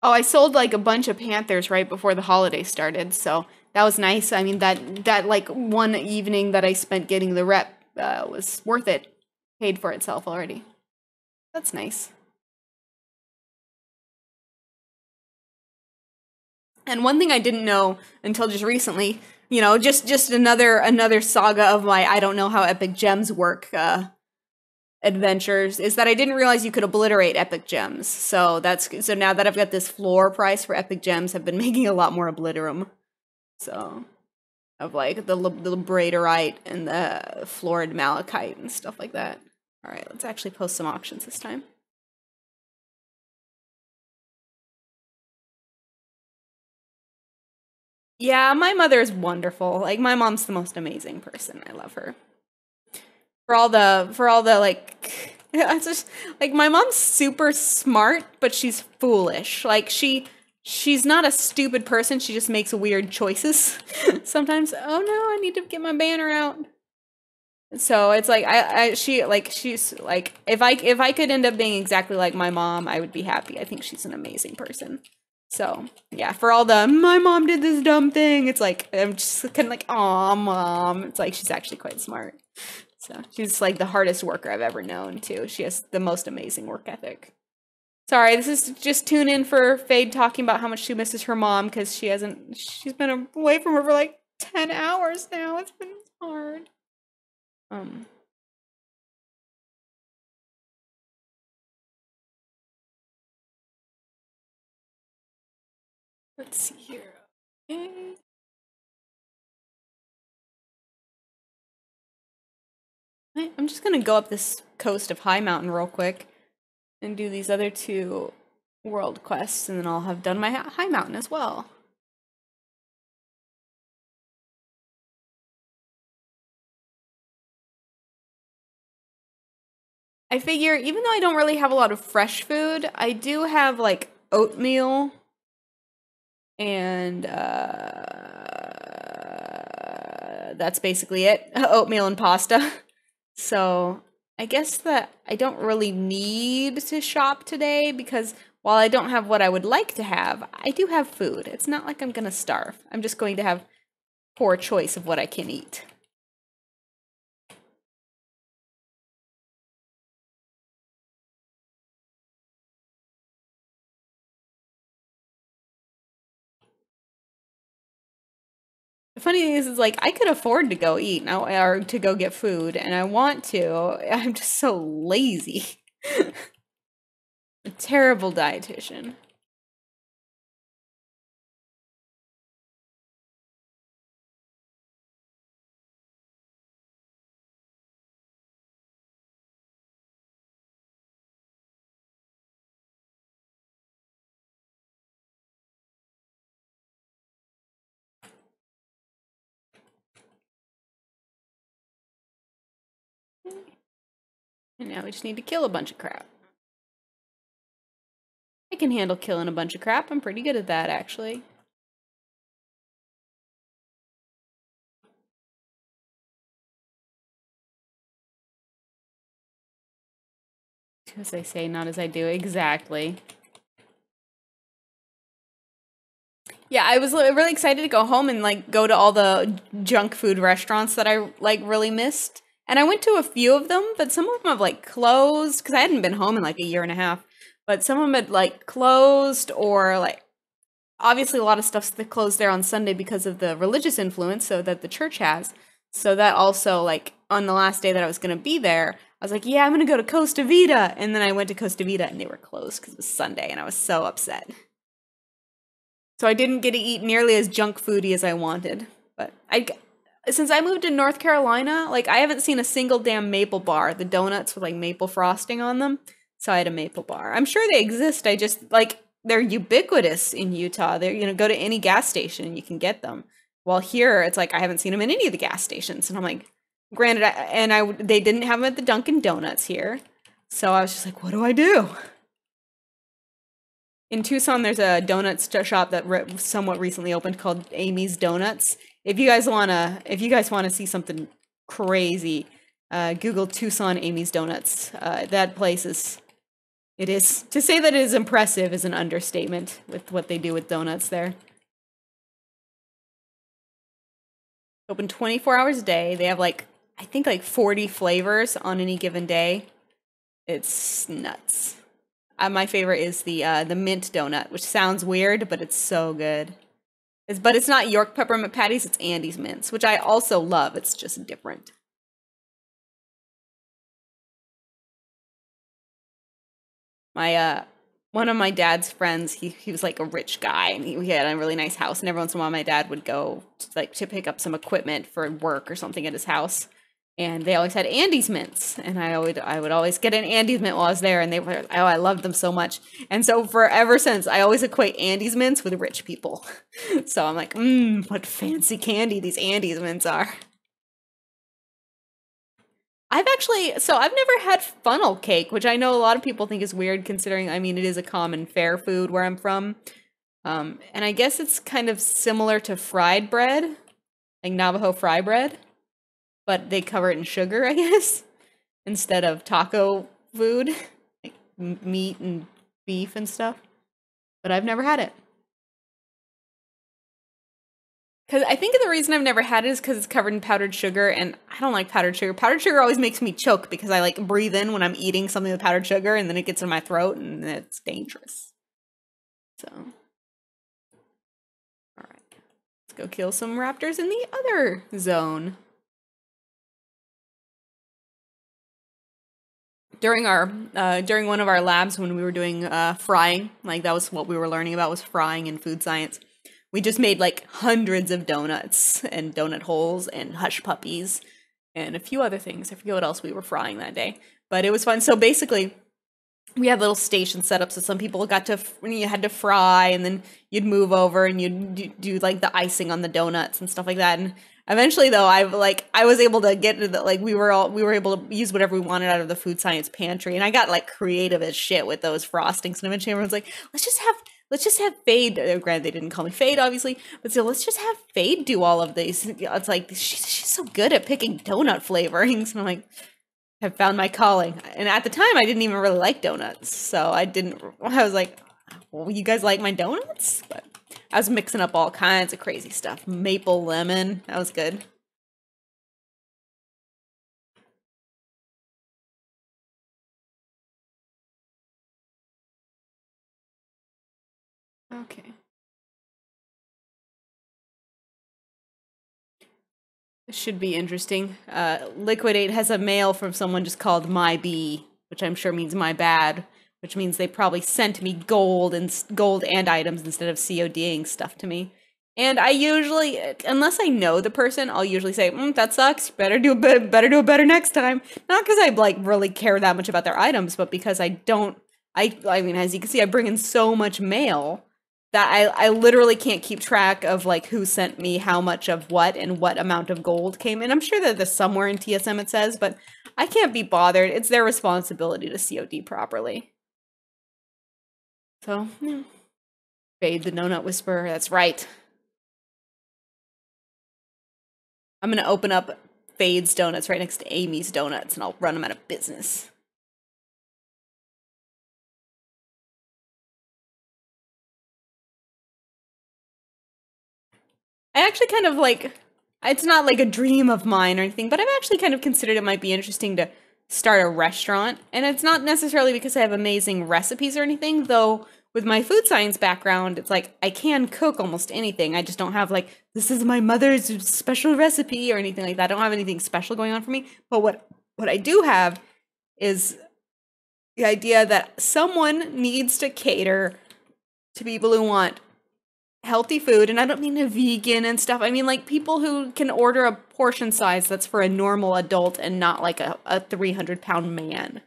Oh, I sold like a bunch of Panthers right before the holiday started, so that was nice. I mean, that like one evening that I spent getting the rep was worth it. Paid for itself already. That's nice. And one thing I didn't know until just recently, you know, just another saga of my I don't know how epic gems work adventures, is that I didn't realize you could obliterate epic gems. So now that I've got this floor price for epic gems, I've been making a lot more obliterum. So of like the Liberatorite and the Florid Malachite and stuff like that. All right, let's actually post some auctions this time. Yeah, my mother is wonderful. Like, my mom's the most amazing person. I love her. For all the like, it's just like my mom's super smart, but she's foolish. Like she's not a stupid person. She just makes weird choices sometimes. Oh no, I need to get my banner out. So it's like she's like if I could end up being exactly like my mom, I would be happy. I think she's an amazing person. So yeah, for all the my mom did this dumb thing, it's like I'm just kind of like, aw, mom. It's like she's actually quite smart. So she's like the hardest worker I've ever known too. She has the most amazing work ethic. Sorry, this is just tune in for Fade talking about how much she misses her mom because she's been away from her for like 10 hours now. It's been hard. Let's see here. Okay. I'm just gonna go up this coast of High Mountain real quick and do these other two world quests, and then I'll have done my High Mountain as well. I figure even though I don't really have a lot of fresh food, I do have like oatmeal and that's basically it. Oatmeal and pasta. So I guess that I don't really need to shop today because while I don't have what I would like to have, I do have food. It's not like I'm gonna starve. I'm just going to have poor choice of what I can eat. The funny thing is like I could afford to go eat now or to go get food, and I want to. I'm just so lazy. A terrible dietitian. And now we just need to kill a bunch of crap. I can handle killing a bunch of crap. I'm pretty good at that, actually. As I say, not as I do. Exactly. Yeah, I was really excited to go home and like go to all the junk food restaurants that I like really missed. And I went to a few of them, but some of them have like closed because I hadn't been home in like a year and a half. But some of them had like closed or like obviously a lot of stuff's that closed there on Sunday because of the religious influence so that the church has. So that also like on the last day that I was going to be there, I was like, yeah, I'm going to go to Costa Vida. And then I went to Costa Vida and they were closed because it was Sunday and I was so upset. So I didn't get to eat nearly as junk foody as I wanted. But since I moved to North Carolina, like I haven't seen a single damn maple bar, the donuts with like maple frosting on them. So I had a maple bar. I'm sure they exist. I just like they're ubiquitous in Utah. They're go to any gas station and you can get them. While here it's like I haven't seen them in any of the gas stations. And I'm like, granted, they didn't have them at the Dunkin' Donuts here. So I was just like, what do I do? In Tucson, there's a donuts shop that somewhat recently opened called Amy's Donuts. If you guys wanna see something crazy, Google Tucson Amy's Donuts. That place is to say that it is impressive is an understatement with what they do with donuts there. Open 24 hours a day. They have like I think like 40 flavors on any given day. It's nuts. My favorite is the mint donut, which sounds weird, but it's so good. But it's not York peppermint patties, it's Andy's mints, which I also love. It's just different. My one of my dad's friends, he was like a rich guy and he had a really nice house, and every once in a while my dad would go to pick up some equipment for work or something at his house. And they always had Andy's mints, and I would always get an Andy's mint while I was there, and I loved them so much. And so ever since, I always equate Andy's mints with rich people. So I'm like, what fancy candy these Andy's mints are. I've never had funnel cake, which I know a lot of people think is weird considering, I mean, it is a common fare food where I'm from. And I guess it's kind of similar to fried bread, like Navajo fry bread. But they cover it in sugar, I guess, instead of taco food, like meat and beef and stuff. But I've never had it. Because I think the reason I've never had it is because it's covered in powdered sugar, and I don't like powdered sugar. Powdered sugar always makes me choke because I like breathe in when I'm eating something with powdered sugar, and then it gets in my throat, and it's dangerous. So, all right, let's go kill some raptors in the other zone. During one of our labs when we were doing frying, like that was what we were learning about was frying in food science. We just made like hundreds of donuts and donut holes and hush puppies and a few other things. I forget what else we were frying that day, but it was fun. So basically, we had little stations set up so some people you had to fry, and then you'd move over and you'd do like the icing on the donuts and stuff like that. And Eventually, though, I was able to get into the like we were able to use whatever we wanted out of the food science pantry, and I got like creative as shit with those frostings. And eventually, everyone's like, let's just have Fade. Granted, they didn't call me Fade, obviously, but still, let's just have Fade do all of these. It's like she's so good at picking donut flavorings, and I'm like, I've found my calling. And at the time, I didn't even really like donuts, so I didn't. I was like, well, you guys like my donuts? But I was mixing up all kinds of crazy stuff. Maple lemon. That was good. Okay. This should be interesting. Liquidate has a mail from someone just called My Bee, which I'm sure means my bad, which means they probably sent me gold and items instead of CODing stuff to me. And I usually, unless I know the person, I'll usually say, "That sucks. Better do it better next time." Not because I like really care that much about their items, but because I don't. I mean, as you can see, I bring in so much mail that I literally can't keep track of like who sent me how much of what and what amount of gold came in. I'm sure that there's somewhere in TSM it says, but I can't be bothered. It's their responsibility to COD properly. So, yeah. Fade the Donut Whisperer. That's right. I'm going to open up Fade's Donuts right next to Amy's Donuts, and I'll run them out of business. I actually kind of like, it's not like a dream of mine or anything, but I've actually kind of considered it might be interesting to start a restaurant. And it's not necessarily because I have amazing recipes or anything, though with my food science background, it's like I can cook almost anything. I just don't have like, this is my mother's special recipe or anything like that. I don't have anything special going on for me. But what I do have is the idea that someone needs to cater to people who want healthy food, and I don't mean a vegan and stuff. I mean like people who can order a portion size that's for a normal adult and not like a 300-pound man.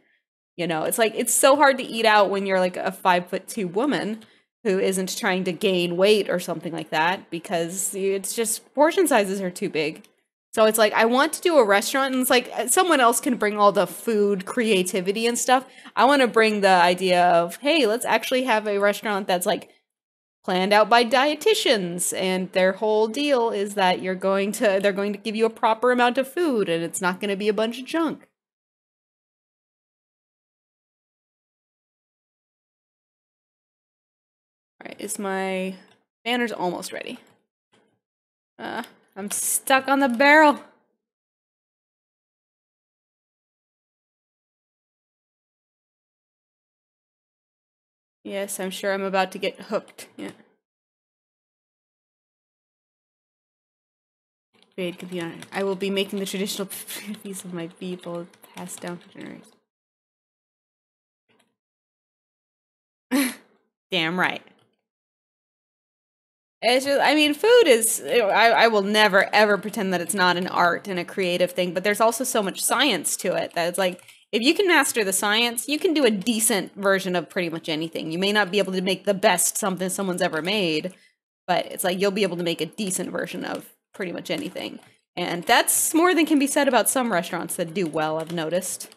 You know, it's like it's so hard to eat out when you're like a 5'2" woman who isn't trying to gain weight or something like that because it's just portion sizes are too big. So it's like I want to do a restaurant, and it's like someone else can bring all the food creativity and stuff. I want to bring the idea of, hey, let's actually have a restaurant that's like planned out by dietitians, and their whole deal is that they're going to give you a proper amount of food, and it's not going to be a bunch of junk. All right, is my banner's almost ready? I'm stuck on the barrel. Yes, I'm sure I'm about to get hooked. Yeah. Fade computer. I will be making the traditional piece of my people passed down for generations. Damn right. It's just, I mean, food is, I will never ever pretend that it's not an art and a creative thing, but there's also so much science to it that it's like, if you can master the science, you can do a decent version of pretty much anything. You may not be able to make the best something someone's ever made, but it's like you'll be able to make a decent version of pretty much anything. And that's more than can be said about some restaurants that do well, I've noticed.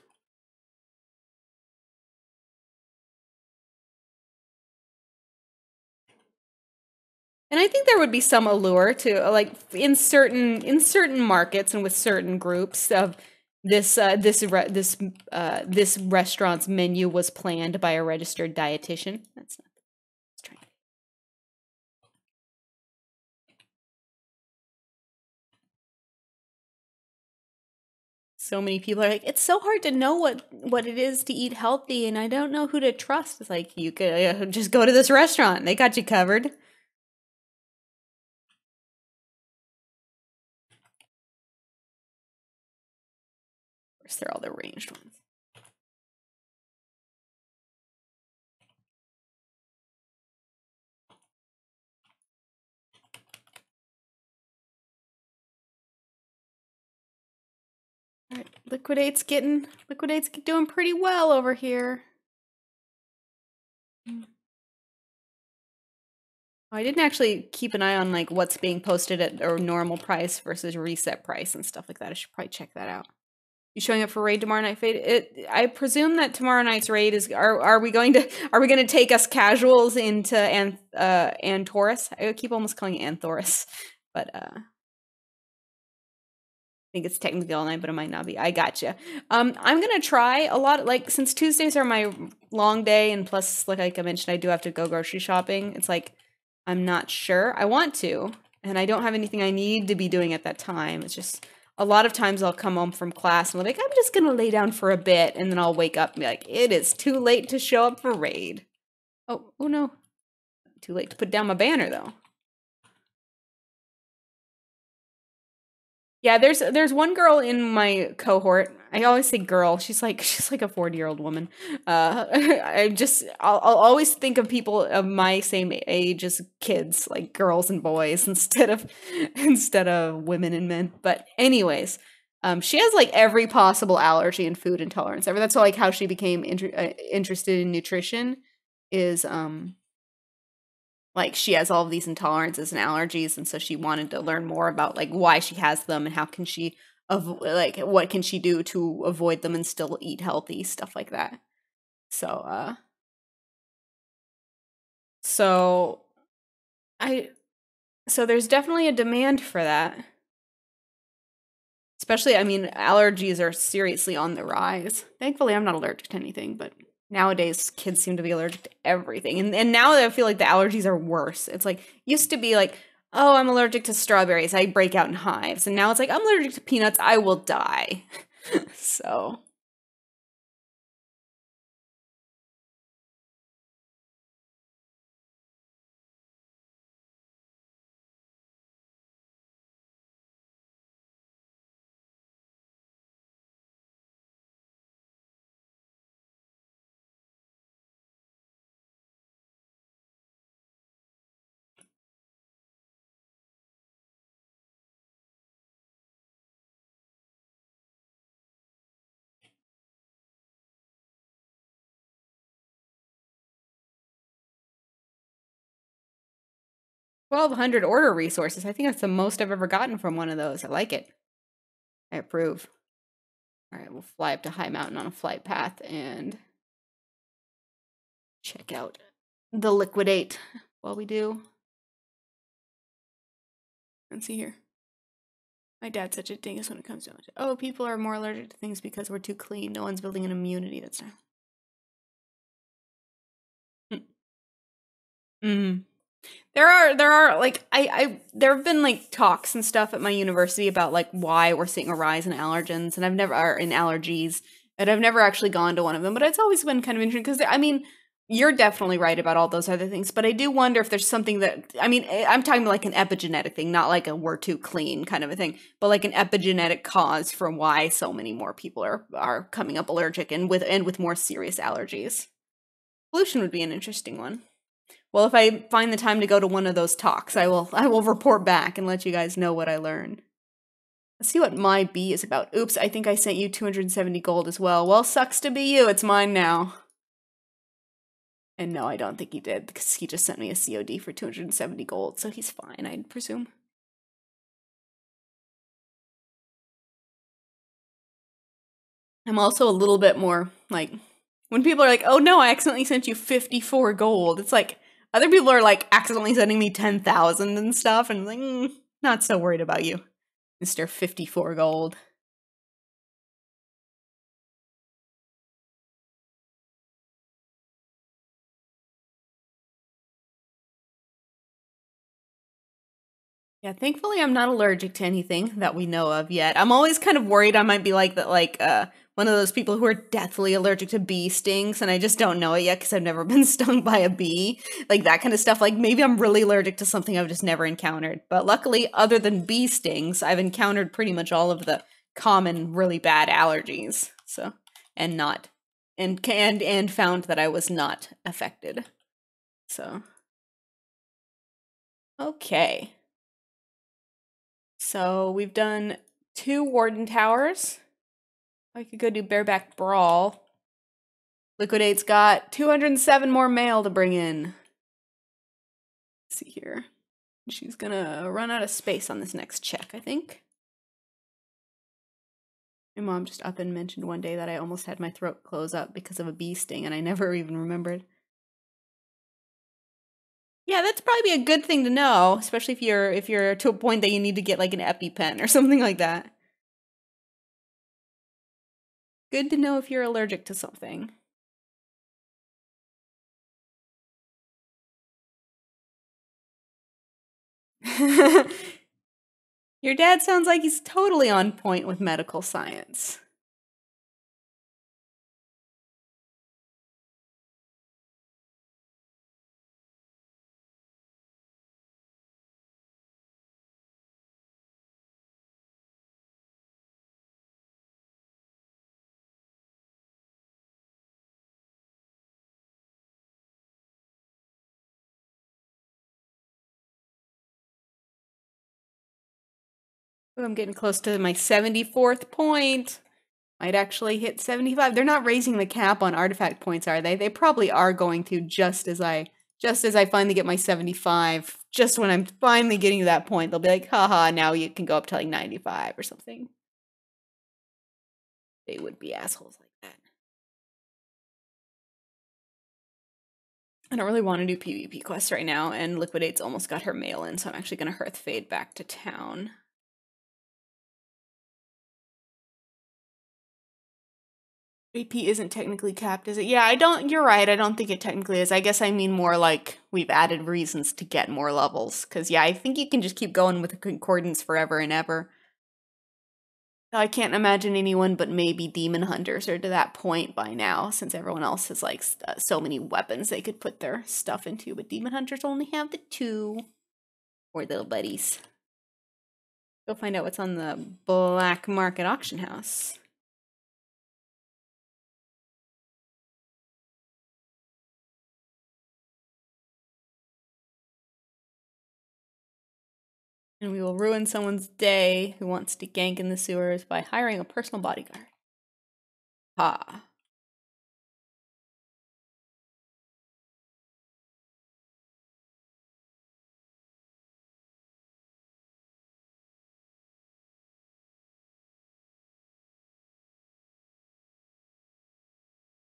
And I think there would be some allure to like in certain markets and with certain groups of this restaurant's menu was planned by a registered dietitian. That's not strange. So many people are like, it's so hard to know what it is to eat healthy, and I don't know who to trust. It's like you could just go to this restaurant; they got you covered. Of course, they're all the ranged ones. All right, Liquidate's doing pretty well over here. I didn't actually keep an eye on like what's being posted at a normal price versus reset price and stuff like that. I should probably check that out. You showing up for raid tomorrow night, Fade? I presume that tomorrow night's raid is. Are we going to take us casuals into Antorus? I keep almost calling it Anthorus, but I think it's technically all night, but it might not be. I gotcha. I'm gonna try a lot. Like since Tuesdays are my long day, and plus, like I mentioned, I do have to go grocery shopping. It's like I'm not sure. I want to, and I don't have anything I need to be doing at that time. It's just a lot of times I'll come home from class and I'm like, I'm just gonna lay down for a bit, and then I'll wake up and be like, it is too late to show up for raid. Oh no, too late to put down my banner though. Yeah, there's one girl in my cohort. I always say girl. She's like a 40-year-old woman. I'll always think of people of my same age as kids, like girls and boys instead of women and men. But anyways, she has like every possible allergy and food intolerance ever. That's like how she became interested in nutrition. Is like she has all of these intolerances and allergies, and so she wanted to learn more about like why she has them and how can she like what can she do to avoid them and still eat healthy, stuff like that. So so I so there's definitely a demand for that. Especially, I mean, allergies are seriously on the rise. Thankfully, I'm not allergic to anything, but nowadays kids seem to be allergic to everything. And now I feel like the allergies are worse. It's like used to be like, oh, I'm allergic to strawberries, I break out in hives. And now it's like I'm allergic to peanuts, I will die. So, $1,200 order resources. I think that's the most I've ever gotten from one of those. I like it. I approve. All right, we'll fly up to High Mountain on a flight path and check out the liquidate while we do. Let's see here. My dad's such a dingus when it comes to it. Oh, people are more allergic to things because we're too clean. No one's building an immunity. That's not. Mm. There are like there have been like talks and stuff at my university about like why we're seeing a rise in allergens, and I've never or in allergies, and I've never actually gone to one of them, but it's always been kind of interesting because I mean, you're definitely right about all those other things, but I do wonder if there's something that I mean, I'm talking like an epigenetic thing, not like a we're too clean kind of a thing, but like an epigenetic cause for why so many more people are coming up allergic and with more serious allergies. Pollution would be an interesting one. Well, if I find the time to go to one of those talks, I will report back and let you guys know what I learned. Let's see what my B is about. Oops, I think I sent you 270 gold as well. Well, sucks to be you. It's mine now. And no, I don't think he did, because he just sent me a COD for 270 gold, so he's fine, I'd presume. I'm also a little bit more, like, when people are like, oh no, I accidentally sent you 54 gold, it's like, other people are like accidentally sending me 10,000 and stuff, and I'm like, not so worried about you, Mr. 54 gold. Yeah, thankfully I'm not allergic to anything that we know of yet. I'm always kind of worried I might be like that, like one of those people who are deathly allergic to bee stings, and I just don't know it yet because I've never been stung by a bee. Like that kind of stuff. Like maybe I'm really allergic to something I've just never encountered. But luckily, other than bee stings, I've encountered pretty much all of the common really bad allergies. So and not and found that I was not affected. So okay. So we've done 2 Warden Towers. I could go do Bareback Brawl. Liquidate's got 207 more mail to bring in. Let's see here. She's gonna run out of space on this next check, I think. My mom just up and mentioned one day that I almost had my throat close up because of a bee sting, and I never even remembered. Yeah, that's probably a good thing to know, especially if you're to a point that you need to get like an EpiPen or something like that. Good to know if you're allergic to something. Your dad sounds like he's totally on point with medical science. Ooh, I'm getting close to my 74th point. Might actually hit 75. They're not raising the cap on artifact points, are they? They probably are going to just as I finally get my 75. Just when I'm finally getting to that point, they'll be like, haha, now you can go up to like 95 or something. They would be assholes like that. I don't really want to do PvP quests right now, and Liquidate's almost got her mail in, so I'm actually going to Hearth Fade back to town. AP isn't technically capped, is it? Yeah, you're right, I don't think it technically is. I guess I mean more like we've added reasons to get more levels. Because, yeah, I think you can just keep going with the concordance forever and ever. I can't imagine anyone but maybe demon hunters are to that point by now, since everyone else has, like, so many weapons they could put their stuff into. But demon hunters only have the 2. Poor little buddies. Go find out what's on the black market auction house. And we will ruin someone's day who wants to gank in the sewers by hiring a personal bodyguard. Ha.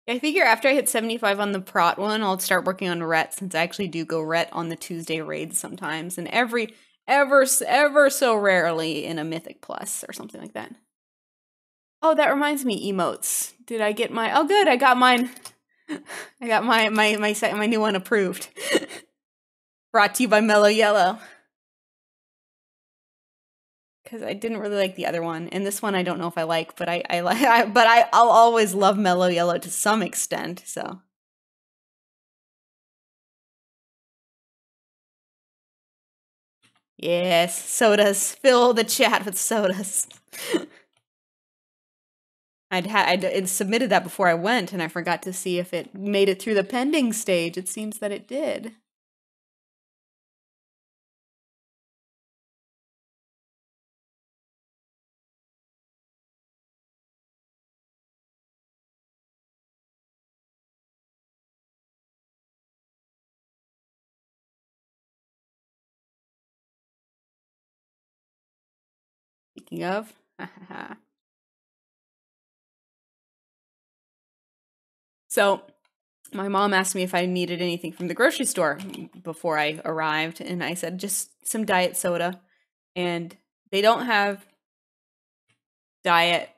I figure after I hit 75 on the Prot one, I'll start working on Ret, since I actually do go Ret on the Tuesday raids sometimes, and ever so rarely in a Mythic Plus or something like that. Oh, that reminds me, emotes. Did I get my? Oh, good, I got mine. I got my new one approved. Brought to you by Mellow Yellow. Because I didn't really like the other one, and this one I don't know if I like, but I'll always love Mellow Yellow to some extent. So yes, sodas. Fill the chat with sodas. I'd submitted that before I went, and I forgot to see if it made it through the pending stage. It seems that it did. Speaking of, so my mom asked me if I needed anything from the grocery store before I arrived, and I said just some diet soda. And they don't have they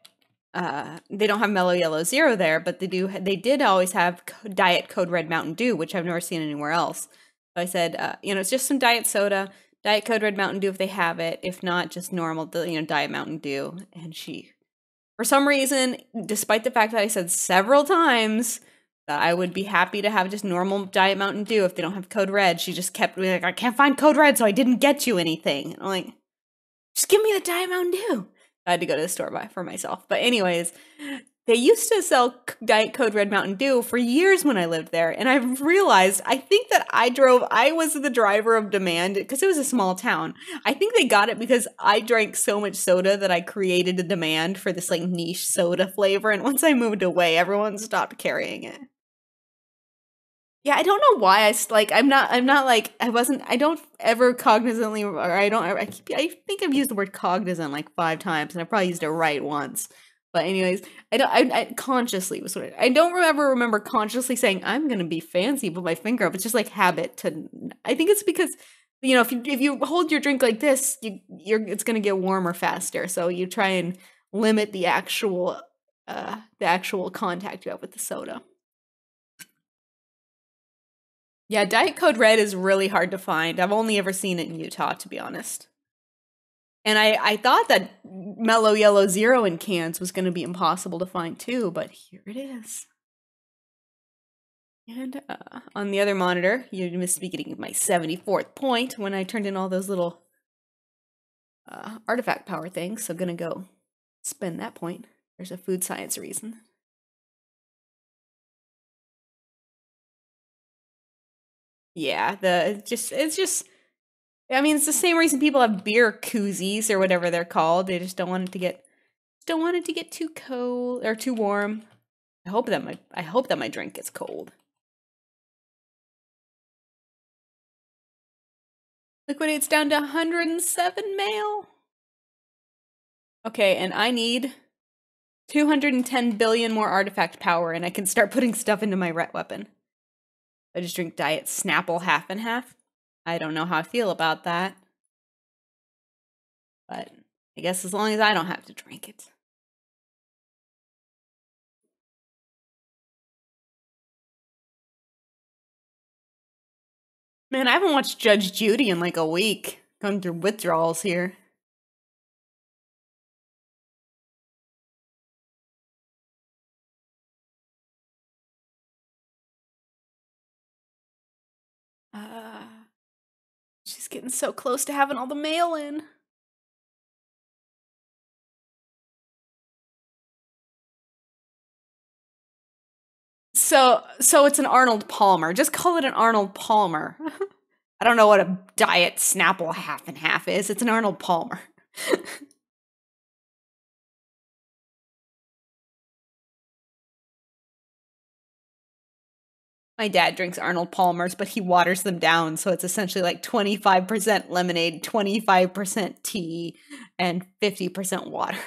don't have Mellow Yellow Zero there, but they did always have Diet Code Red Mountain Dew, which I've never seen anywhere else. So I said, it's just some diet soda, Diet Code Red Mountain Dew if they have it. If not, just normal, Diet Mountain Dew. And she, for some reason, despite the fact that I said several times that I would be happy to have just normal Diet Mountain Dew if they don't have Code Red, she just kept being like, I can't find Code Red, so I didn't get you anything. And I'm like, just give me the Diet Mountain Dew. I had to go to the store for myself. But anyways, they used to sell Diet Code Red Mountain Dew for years when I lived there. And I've realized, I think that I was the driver of demand because it was a small town. I think they got it because I drank so much soda that I created a demand for this like niche soda flavor. And once I moved away, everyone stopped carrying it. Yeah, I don't know why I'm not like, I don't ever cognizantly, or I think I've used the word cognizant like 5 times, and I probably used it right once. But anyways, I consciously was what I don't remember consciously saying I'm gonna be fancy, put my finger up. It's just like habit to. I think it's because if you hold your drink like this, it's gonna get warmer faster. So you try and limit the actual contact you have with the soda. Yeah, Diet Code Red is really hard to find. I've only ever seen it in Utah, to be honest. And I thought that Mellow Yellow Zero in cans was going to be impossible to find too, but here it is. And on the other monitor, you must be getting my 74th point when I turned in all those little artifact power things. So gonna go spend that point. There's a food science reason. Yeah, it's just I mean, it's the same reason people have beer koozies or whatever they're called. They just don't want it to get too cold or too warm. I hope that my drink gets cold. Liquidate's down to 107 male. Okay, and I need 210 billion more artifact power, and I can start putting stuff into my ret weapon. I just drink Diet Snapple half and half. I don't know how I feel about that. But I guess as long as I don't have to drink it. Man, I haven't watched Judge Judy in like a week. Going through withdrawals here. She's getting so close to having all the mail in. So it's an Arnold Palmer. Just call it an Arnold Palmer. I don't know what a Diet Snapple half and half is. It's an Arnold Palmer. My dad drinks Arnold Palmers, but he waters them down, so it's essentially like 25% lemonade, 25% tea, and 50% water.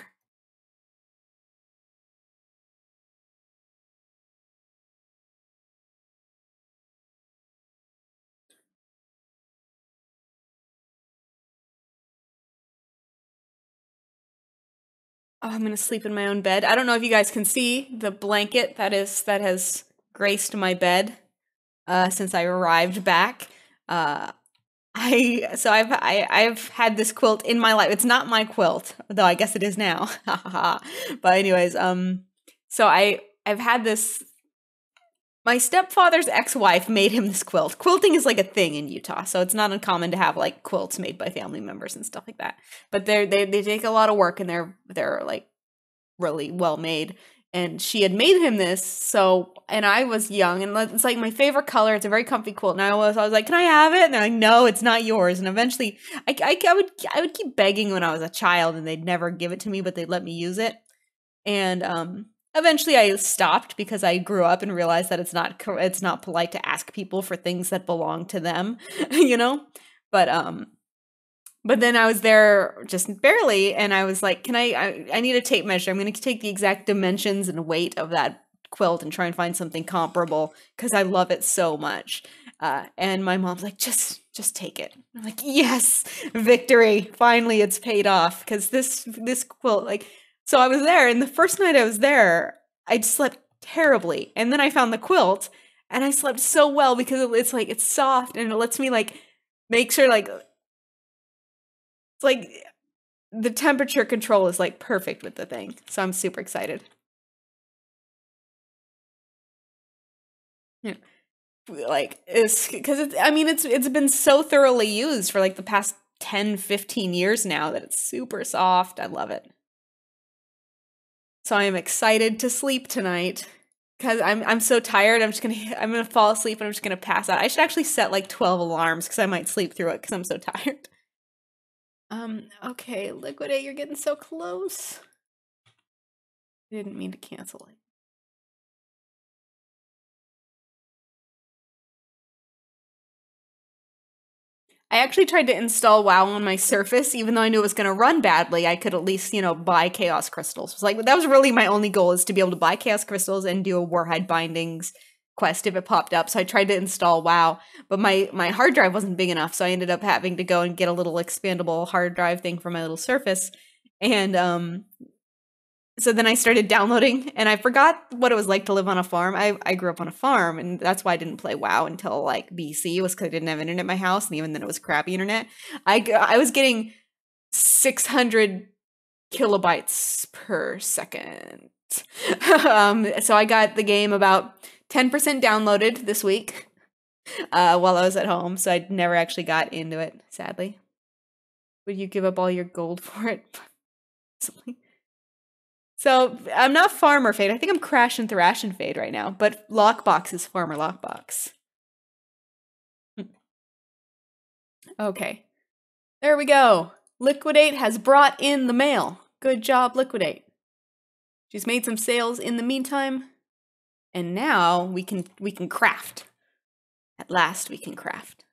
Oh, I'm gonna sleep in my own bed. I don't know if you guys can see the blanket that has graced my bed since I arrived back. I've had this quilt in my life. It's not my quilt, though I guess it is now. But anyways, so I've had this. My stepfather's ex-wife made him this quilt. Quilting is like a thing in Utah, so it's not uncommon to have like quilts made by family members and stuff like that. But they take a lot of work, and they're like really well made. And she had made him this, and I was young, and it's like my favorite color. It's a very comfy quilt, and I was like, "Can I have it?" And they're like, "No, it's not yours." And eventually, I would keep begging when I was a child, and they'd never give it to me, but they'd let me use it. And eventually, I stopped because I grew up and realized that it's not polite to ask people for things that belong to them, you know. But but then I was there just barely, and I was like, I need a tape measure. I'm going to take the exact dimensions and weight of that quilt and try and find something comparable because I love it so much. And my mom's like, just take it. I'm like, yes, victory. Finally, it's paid off because this quilt, like, so I was there, and the first night I was there, I slept terribly. And then I found the quilt, and I slept so well because it's like, it's soft, and it lets me like make sure like it's like the temperature control is like perfect with the thing. So I'm super excited. Yeah. Like it's because it's been so thoroughly used for like the past 10, 15 years now that it's super soft. I love it. So I am excited to sleep tonight because I'm so tired. I'm gonna fall asleep and I'm just gonna pass out. I should actually set like 12 alarms because I might sleep through it because I'm so tired. Okay, Liquidate, you're getting so close. I didn't mean to cancel it. I actually tried to install WoW on my Surface, even though I knew it was going to run badly. I could at least, buy Chaos Crystals. It was like that was really my only goal, is to be able to buy Chaos Crystals and do a Warhide Bindings quest if it popped up. So I tried to install WoW, but my hard drive wasn't big enough, so I ended up having to go and get a little expandable hard drive thing for my little Surface. And so then I started downloading, and I forgot what it was like to live on a farm. I grew up on a farm, and that's why I didn't play WoW until like BC, was because I didn't have internet in my house, and even then it was crappy internet. I was getting 600 kilobytes per second. So I got the game about 10% downloaded this week while I was at home, so I never actually got into it, sadly. Would you give up all your gold for it? Something. So I'm not Farmer Fade. I think I'm Crash and Thrash and Fade right now, but Lockbox is Farmer Lockbox. Okay. There we go. Liquidate has brought in the mail. Good job, Liquidate. She's made some sales in the meantime, and now we can craft. At last we can craft.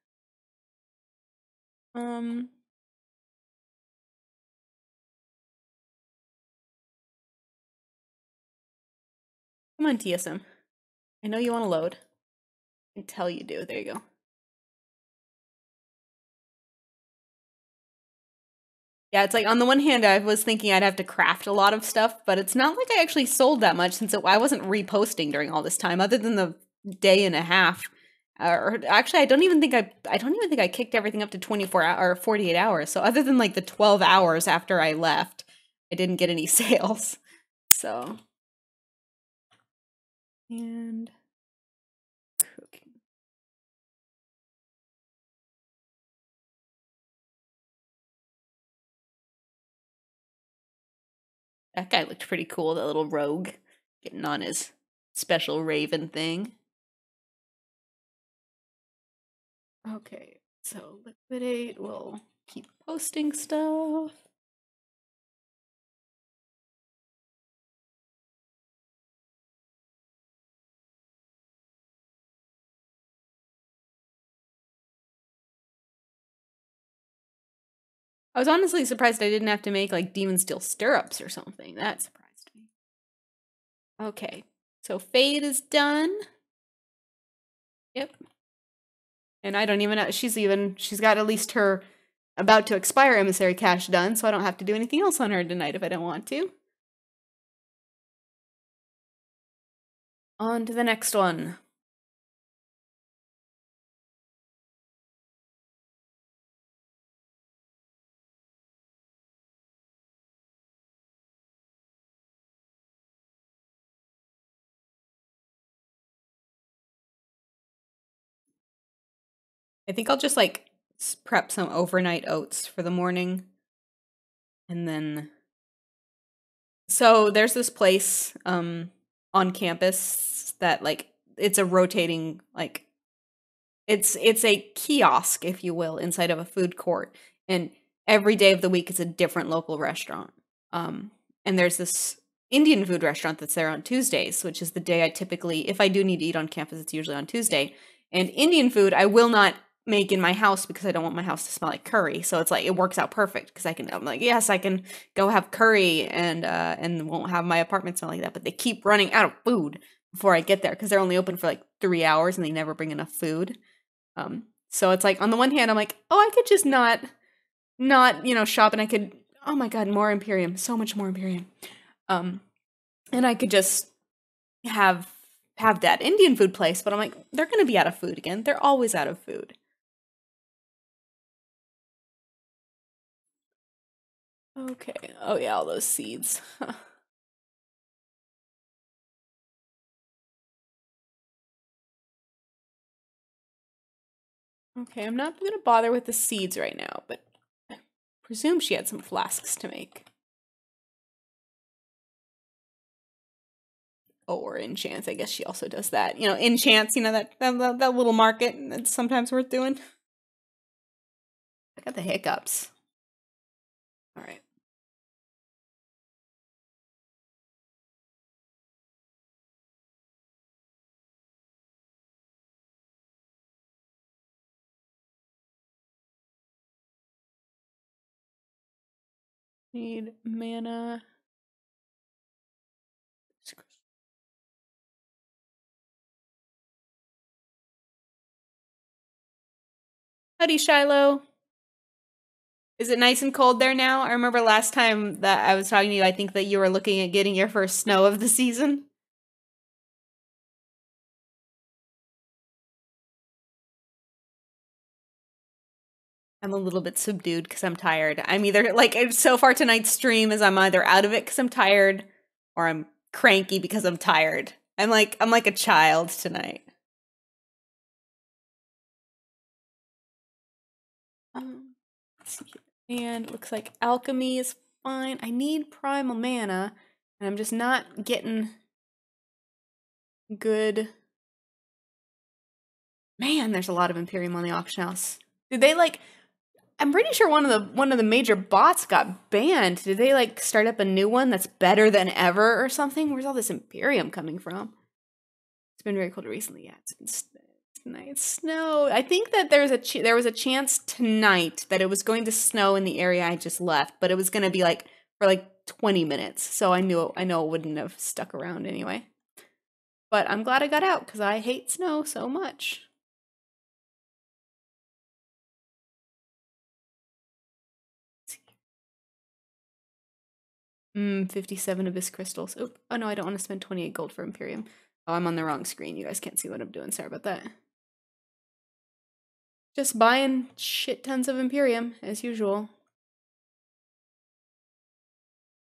Come on, TSM. I know you want to load. I can tell you do. There you go. Yeah, it's like on the one hand, I was thinking I'd have to craft a lot of stuff, but it's not like I actually sold that much, since I wasn't reposting during all this time, other than the day and a half. Or actually, I don't even think I kicked everything up to 24 or 48 hours. So other than like the 12 hours after I left, I didn't get any sales. So, and cooking. That guy looked pretty cool, that little rogue, getting on his special raven thing. Okay, so Liquidate will keep posting stuff. I was honestly surprised I didn't have to make like Demon Steel stirrups or something. That surprised me. Okay, so Fade is done. Yep. And I don't even know, she's got at least her about to expire emissary cache done, so I don't have to do anything else on her tonight if I don't want to. On to the next one. I think I'll just like prep some overnight oats for the morning. And then, so there's this place on campus that like, it's a rotating, like, it's a kiosk, if you will, inside of a food court. And every day of the week it's a different local restaurant. And there's this Indian food restaurant that's there on Tuesdays, which is the day I typically, if I do need to eat on campus, it's usually on Tuesday. And Indian food I will not make in my house because I don't want my house to smell like curry. So it's like, it works out perfect because I'm like, yes, I can go have curry and won't have my apartment smell like that. But they keep running out of food before I get there because they're only open for like 3 hours and they never bring enough food. So it's like, on the one hand, I'm like, oh, I could just not, shop, and I could, oh my God, more Imperium, so much more Imperium. And I could just have that Indian food place, but I'm like, they're going to be out of food again. They're always out of food. Okay. Oh yeah, all those seeds. Okay, I'm not going to bother with the seeds right now, but I presume she had some flasks to make. Oh, or enchants. I guess she also does that. Enchants, that little market that's sometimes worth doing. I got the hiccups. All right. Need mana. Howdy, Shiloh. Is it nice and cold there now? I remember last time that I was talking to you, I think that you were looking at getting your first snow of the season. I'm a little bit subdued because I'm tired. I'm either, like, so far tonight's stream is I'm either out of it because I'm tired or I'm cranky because I'm tired. I'm like a child tonight. Let's see. And it looks like alchemy is fine. I need primal mana, and I'm just not getting good. Man, there's a lot of Imperium on the auction house. Did they like? I'm pretty sure one of the major bots got banned. Did they like start up a new one that's better than ever or something? Where's all this Imperium coming from? It's been very cold recently. Yeah, it's nice snow. I think that there was a chance tonight that it was going to snow in the area I just left, but it was going to be like for like 20 minutes. So I know it wouldn't have stuck around anyway. But I'm glad I got out because I hate snow so much. 57 abyss crystals. Oh no, I don't want to spend 28 gold for Imperium. Oh, I'm on the wrong screen. You guys can't see what I'm doing. Sorry about that. Just buying shit tons of Imperium, as usual.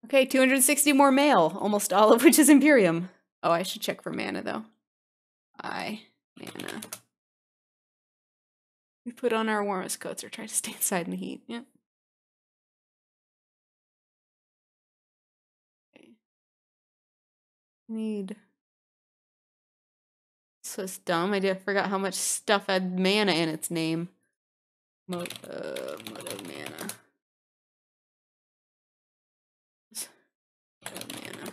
Okay, 260 more mail, almost all of which is Imperium. Oh, I should check for mana, though. Mana. We put on our warmest coats or try to stay inside in the heat. Yeah. Okay. Need... So it's dumb. I forgot how much stuff had mana in its name. Mode of mana. Mana.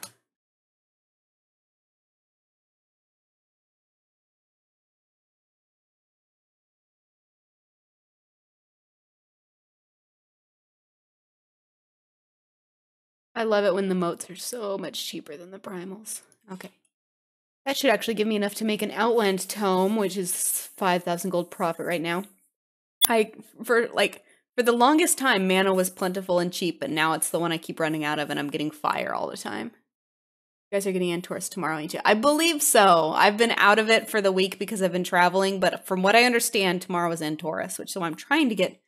I love it when the motes are so much cheaper than the primals. Okay. That should actually give me enough to make an Outland Tome, which is 5,000 gold profit right now. For the longest time, mana was plentiful and cheap, but now it's the one I keep running out of, and I'm getting fire all the time. You guys are getting Antorus tomorrow, ain't you? I believe so. I've been out of it for the week because I've been traveling, but from what I understand, tomorrow is Antorus, which so I'm trying to get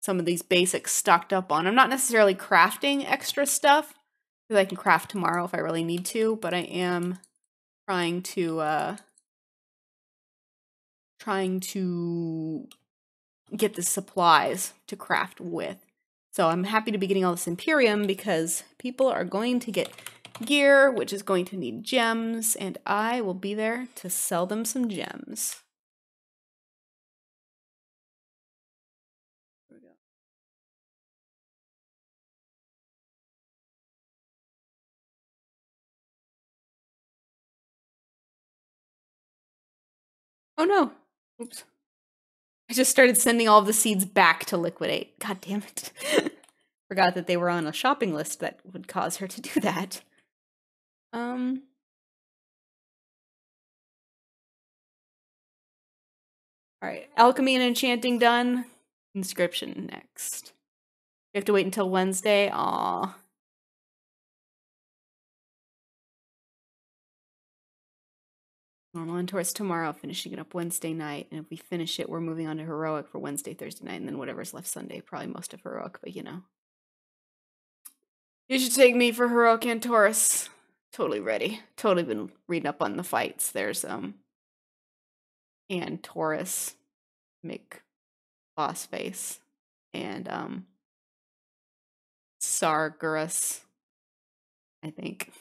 some of these basics stocked up on. I'm not necessarily crafting extra stuff, because I can craft tomorrow if I really need to, but I am trying to get the supplies to craft with. So I'm happy to be getting all this Imperium because people are going to get gear, which is going to need gems, and I will be there to sell them some gems. There we go. Oh no. Oops. I just started sending all of the seeds back to liquidate. God damn it. Forgot that they were on a shopping list that would cause her to do that. Alright, alchemy and enchanting done. Inscription next. You have to wait until Wednesday. Aww. Normal Antorus tomorrow, finishing it up Wednesday night. And if we finish it, we're moving on to Heroic for Wednesday, Thursday night, and then whatever's left Sunday. Probably most of Heroic, but you know. You should take me for Heroic Antorus. Totally ready. Totally been reading up on the fights. There's Antorus, Mick, boss face, and Sargeras, I think.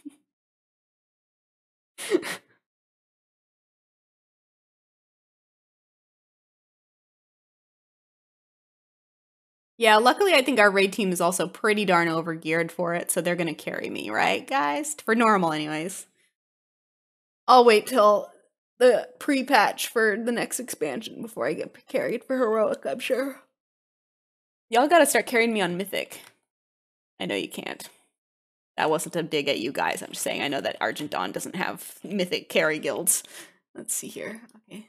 Yeah, luckily I think our raid team is also pretty darn overgeared for it, so they're gonna carry me, right, guys? For normal, anyways. I'll wait till the pre-patch for the next expansion before I get carried for Heroic, I'm sure. Y'all gotta start carrying me on Mythic. I know you can't. That wasn't a dig at you guys. I'm just saying I know that Argent Dawn doesn't have mythic carry guilds. Let's see here. Okay.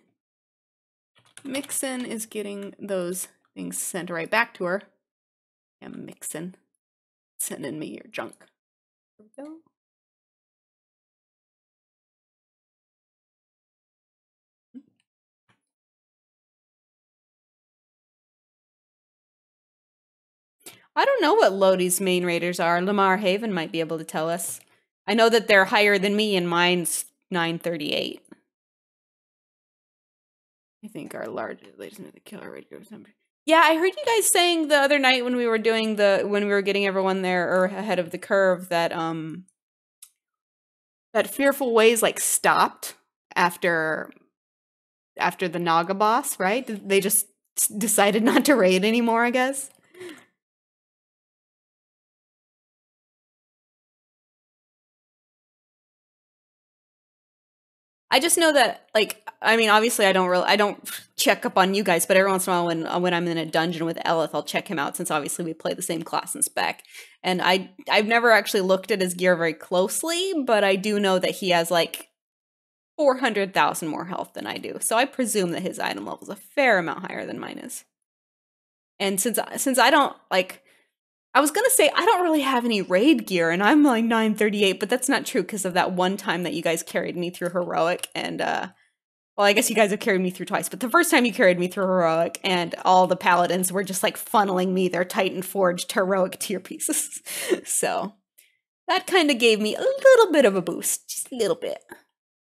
Mixin is getting those things sent right back to her. Yeah, Mixin. Sending me your junk. There we go. I don't know what Lodi's main raiders are. Lamar Haven might be able to tell us. I know that they're higher than me, and mine's 938. I think our largest latest the killer raiders number. Yeah, I heard you guys saying the other night when we were doing when we were getting everyone there or ahead of the curve that that Fearful Ways like stopped after the Naga boss, right? They just decided not to raid anymore, I guess. I just know that, like, I mean, obviously, I don't check up on you guys, but every once in a while, when I'm in a dungeon with Elith, I'll check him out since obviously we play the same class and spec. And I've never actually looked at his gear very closely, but I do know that he has like 400,000 more health than I do, so I presume that his item level is a fair amount higher than mine is. And since I don't like. I was gonna say I don't really have any raid gear, and I'm like 938, but that's not true because of that one time that you guys carried me through heroic, and well, I guess you guys have carried me through twice, but the first time you carried me through heroic, and all the paladins were just like funneling me their Titan forged heroic tier pieces, so that kind of gave me a little bit of a boost, just a little bit.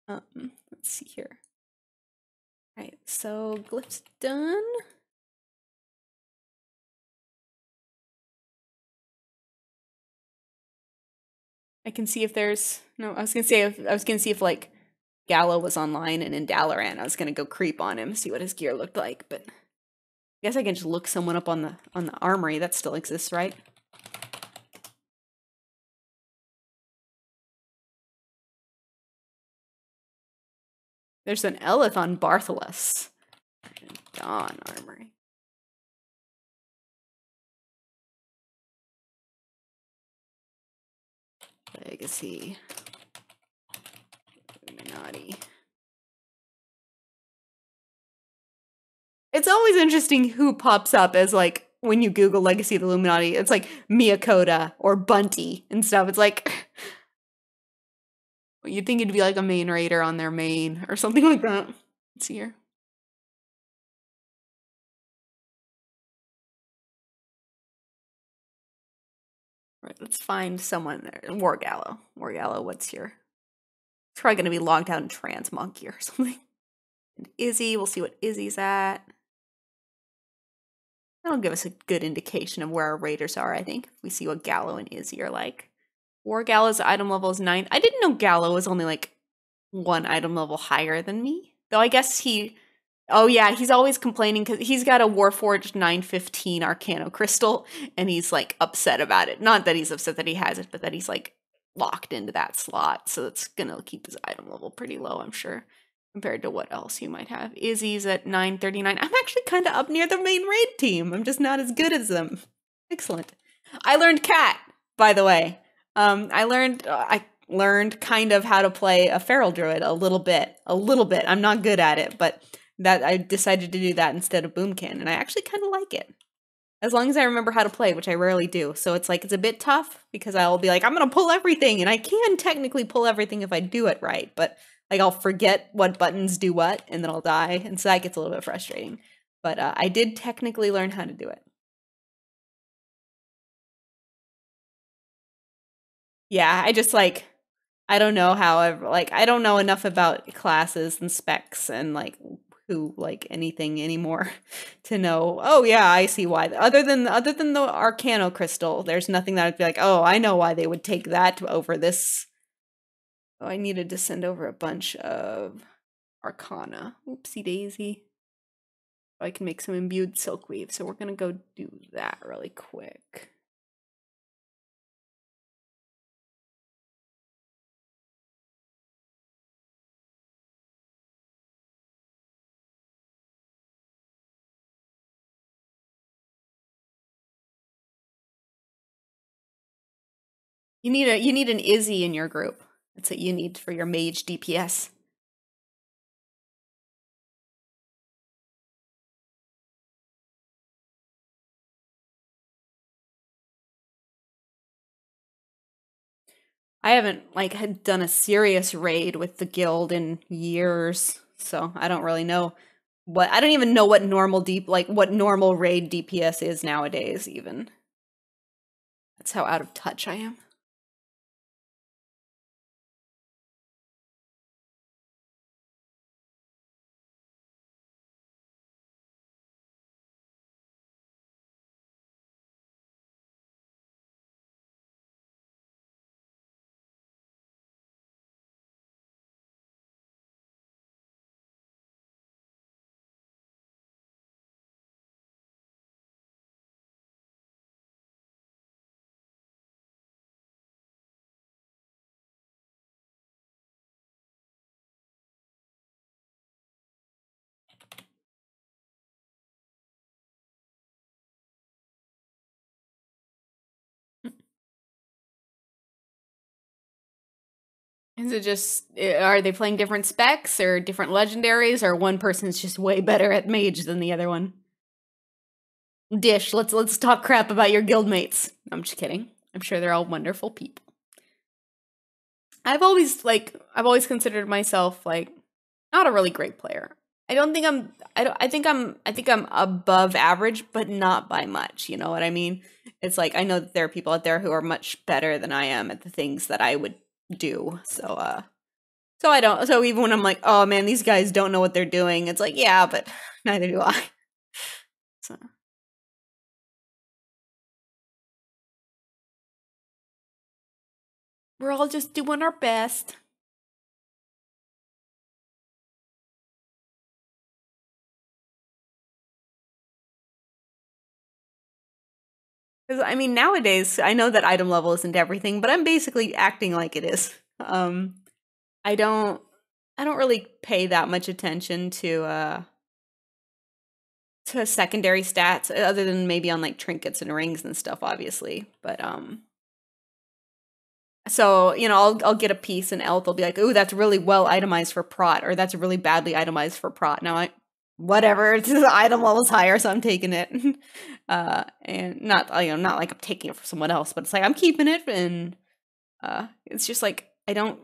Let's see here. All right, so glyphs done. I can see if there's I was gonna see if like Gallo was online and in Dalaran. I was gonna go creep on him, see what his gear looked like, but I guess I can just look someone up on the armory. That still exists, right? There's an Elith on Bartholus. Dawn armory. Legacy. Illuminati. It's always interesting who pops up as like when you Google Legacy of the Illuminati. It's like Miyakota or Bunty and stuff. It's like you'd think it'd be like a main raider on their main or something like that. Let's see here. Right, let's find someone there. Wargallo. Wargallo, what's your... It's probably going to be logged out in Transmonkey or something. And Izzy, we'll see what Izzy's at. That'll give us a good indication of where our raiders are, I think. If we see what Gallo and Izzy are like. Wargallo's item level is 9. I didn't know Gallo was only like 1 item level higher than me. Though I guess he... Oh yeah, he's always complaining because he's got a Warforged 915 Arcano Crystal, and he's like upset about it. Not that he's upset that he has it, but that he's like locked into that slot, so it's gonna keep his item level pretty low, I'm sure, compared to what else you might have. Izzy's at 939. I'm actually kind of up near the main raid team. I'm just not as good as them. Excellent. I learned Cat, by the way. I learned kind of how to play a feral druid a little bit. I'm not good at it, but that I decided to do that instead of Boomkin, and I actually kind of like it. As long as I remember how to play, which I rarely do. So it's like, it's a bit tough because I'll be like, I'm going to pull everything, and I can technically pull everything if I do it right, but like I'll forget what buttons do what, and then I'll die, and so that gets a little bit frustrating. But I did technically learn how to do it. Yeah, I just like, I don't know how I don't know enough about classes and specs and like who like anything anymore to know, oh yeah, I see why. Other than the Arcano crystal, there's nothing that I'd be like, oh, I know why they would take that over this. Oh, I needed to send over a bunch of Arcana. Oopsie daisy. I can make some imbued silkweave, so we're gonna go do that really quick. You need an Izzy in your group. That's what you need for your mage DPS. I haven't like had done a serious raid with the guild in years, so I don't really know I don't even know what what normal raid DPS is nowadays even. That's how out of touch I am. Is it just are they playing different specs or different legendaries or one person's just way better at mage than the other one? Dish, let's talk crap about your guildmates. I'm just kidding. I'm sure they're all wonderful people. I've always considered myself like not a really great player. I don't think I'm I think I'm above average, but not by much, you know what I mean? It's like I know that there are people out there who are much better than I am at the things that I would do. So even when I'm like, "Oh man, these guys don't know what they're doing." It's like, "Yeah, but neither do I." So we're all just doing our best. Because I mean, nowadays I know that item level isn't everything, but I'm basically acting like it is. I don't I don't really pay that much attention to secondary stats other than maybe on like trinkets and rings and stuff, obviously. But so you know, I'll get a piece and Elth will be like, "Ooh, that's really well itemized for prot," or "That's really badly itemized for prot." Now I whatever, it's the item level's higher, so I'm taking it. And not not like I'm taking it for someone else, but it's like I'm keeping it, and it's just like I don't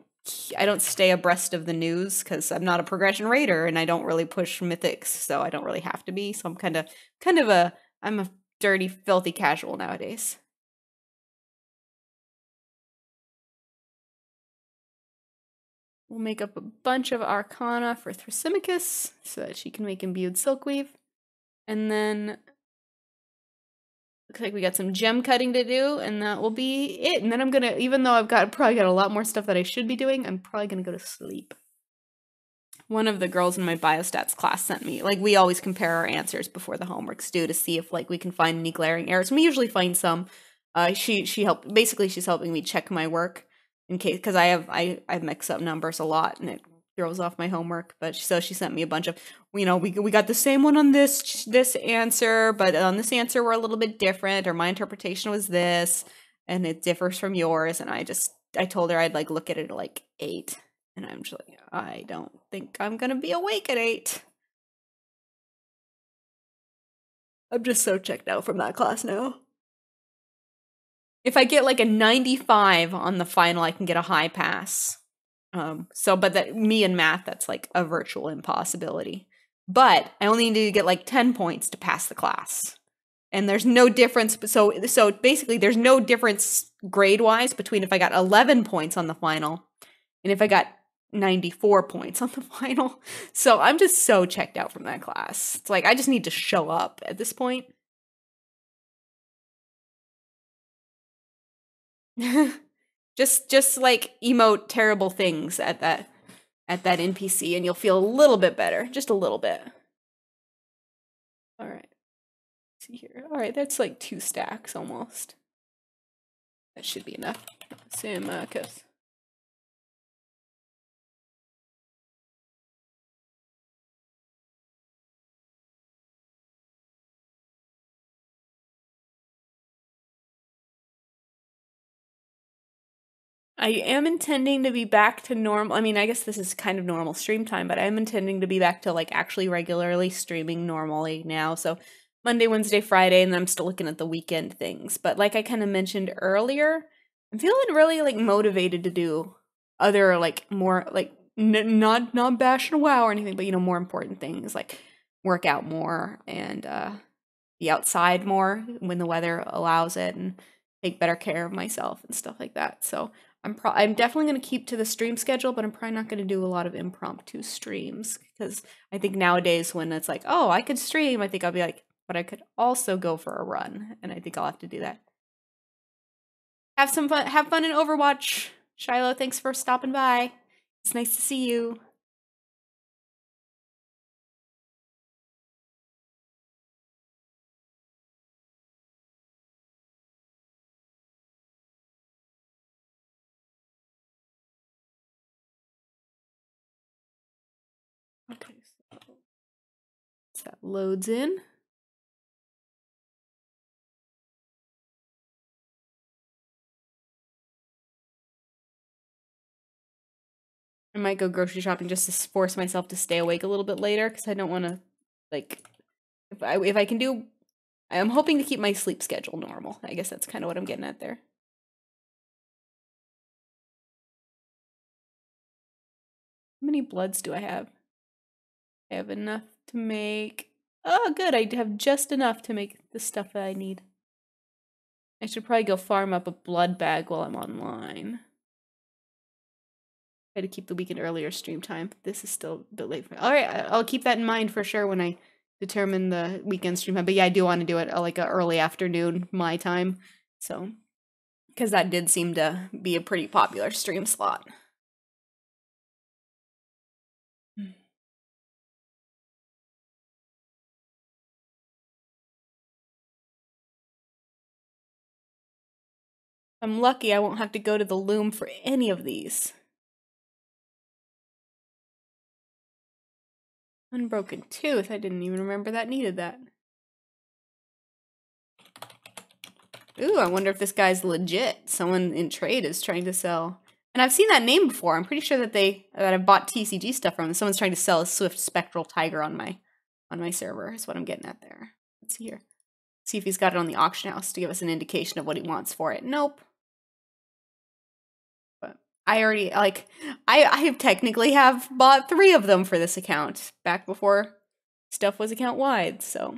stay abreast of the news because I'm not a progression raider and I don't really push mythics, so I don't really have to be. So I'm I'm a dirty, filthy casual nowadays. We'll make up a bunch of arcana for Thrasymachus so that she can make imbued silkweave. And then looks like we got some gem cutting to do, and that will be it. And then I'm gonna, even though probably got a lot more stuff that I should be doing, I'm probably gonna go to sleep. One of the girls in my biostats class sent me, like, we always compare our answers before the homework's due to see if like we can find any glaring errors. And we usually find some. She helped, basically she's helping me check my work in case, because I mix up numbers a lot and it throws off my homework. But so she sent me a bunch of, you know, we got the same one on this answer, but on this answer we're a little bit different, or my interpretation was this and it differs from yours. And I told her I'd like look at it at like 8. And I'm just like, I don't think I'm gonna be awake at 8. I'm just so checked out from that class now. If I get like a 95 on the final, I can get a high pass. But that me and math, that's like a virtual impossibility. But I only need to get like 10 points to pass the class. And there's no difference. So basically, there's no difference grade wise between if I got 11 points on the final and if I got 94 points on the final. So I'm just so checked out from that class. It's like I just need to show up at this point. just like emote terrible things at that NPC and you'll feel a little bit better, just a little bit. All right. Let's see here. All right, that's like 2 stacks almost. That should be enough. Simacus. I am intending to be back to normal. I mean, I guess this is kind of normal stream time, but I'm intending to be back to like actually regularly streaming normally now. So Monday, Wednesday, Friday, and then I'm still looking at the weekend things. But like I kind of mentioned earlier, I'm feeling really like motivated to do other like more like not bash and wow or anything, but more important things like work out more and be outside more when the weather allows it and take better care of myself and stuff like that. So I'm definitely going to keep to the stream schedule, but I'm probably not going to do a lot of impromptu streams because I think nowadays when it's like, oh, I could stream, I think I'll be like, but I could also go for a run, and I think I'll have to do that. Have some fun. Have fun in Overwatch. Shiloh, thanks for stopping by. It's nice to see you. Okay, so that loads in. I might go grocery shopping just to force myself to stay awake a little bit later because I don't want to, like, if I can do, I'm hoping to keep my sleep schedule normal. I guess that's kind of what I'm getting at there. How many bloods do I have? I have enough to make, oh good, I have just enough to make the stuff that I need. I should probably go farm up a blood bag while I'm online. Try to keep the weekend earlier stream time. This is still a bit late for me. All right, I'll keep that in mind for sure when I determine the weekend stream time. But yeah, I do want to do it like a early afternoon my time. So, because that did seem to be a pretty popular stream slot. I'm lucky I won't have to go to the loom for any of these. Unbroken tooth. I didn't even remember that needed that. Ooh, I wonder if this guy's legit. Someone in trade is trying to sell. And I've seen that name before. I'm pretty sure that I've bought TCG stuff from. Someone's trying to sell a Swift Spectral Tiger on my server. Is what I'm getting at there. Let's see here. See if he's got it on the auction house to give us an indication of what he wants for it. Nope. But I already I technically have bought 3 of them for this account back before stuff was account wide, so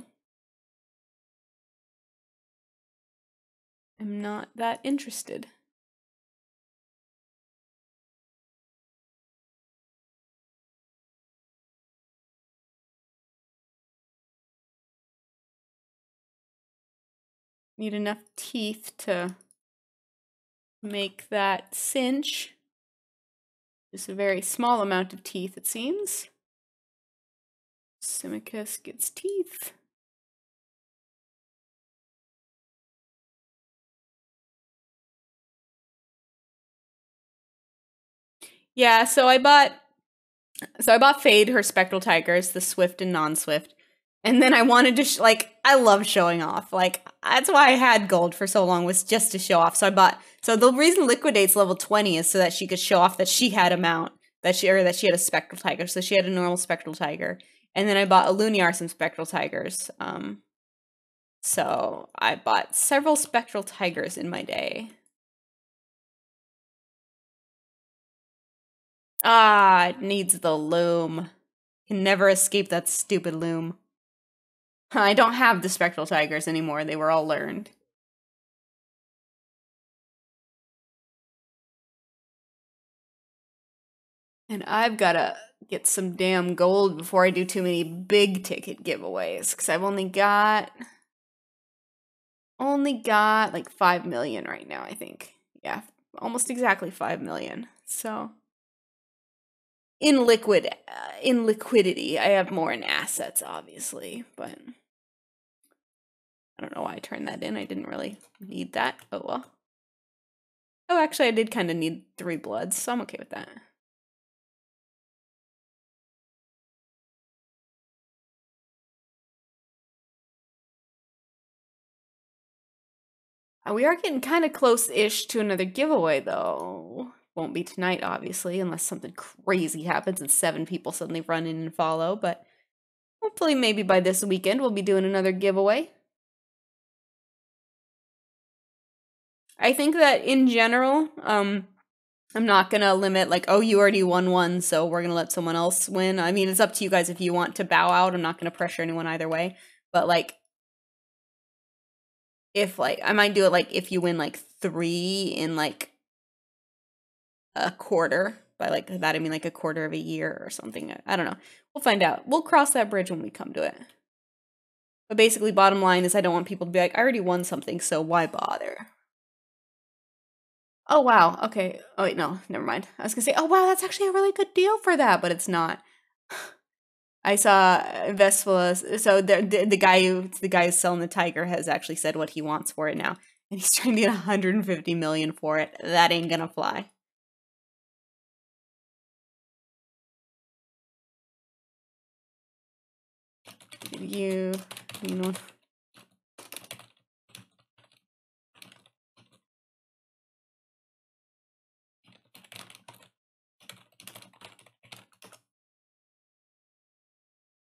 I'm not that interested. Need enough teeth to make that cinch. Just a very small amount of teeth, it seems. Simicus gets teeth. Yeah, so I bought Fade, her Spectral Tigers, the Swift and non-Swift. And then I wanted to, I love showing off. Like, that's why I had gold for so long, was just to show off. So the reason Liquidate's level 20 is so that she could show off that she had a mount, that she had a Spectral Tiger. So she had a normal Spectral Tiger. And then I bought Aluniar some Spectral Tigers. So I bought several Spectral Tigers in my day. Ah, it needs the loom. Can never escape that stupid loom. I don't have the Spectral Tigers anymore. They were all learned. And I've gotta get some damn gold before I do too many big ticket giveaways. Because I've only got like 5 million right now, I think. Yeah, almost exactly 5 million. So in liquidity, I have more in assets, obviously, but I don't know why I turned that in. I didn't really need that. Oh well. Oh, actually, I did kind of need 3 bloods, so I'm okay with that. We are getting kind of close-ish to another giveaway, though. Won't be tonight, obviously, unless something crazy happens and 7 people suddenly run in and follow, but hopefully maybe by this weekend we'll be doing another giveaway. I think that in general, I'm not gonna limit like, oh, you already won one, so we're gonna let someone else win. I mean, it's up to you guys if you want to bow out. I'm not gonna pressure anyone either way. But like, if like, I might do it like if you win like 3 in like a quarter. By like that, I mean like a quarter of a year or something. I don't know. We'll find out. We'll cross that bridge when we come to it. But basically, bottom line is I don't want people to be like, I already won something, so why bother? Oh, wow. Okay. Oh, wait, no, never mind. I was gonna say, oh, wow, that's actually a really good deal for that, but it's not. I saw Vespula. So the guy who's selling the tiger has actually said what he wants for it now, and he's trying to get 150 million for it. That ain't gonna fly. You know.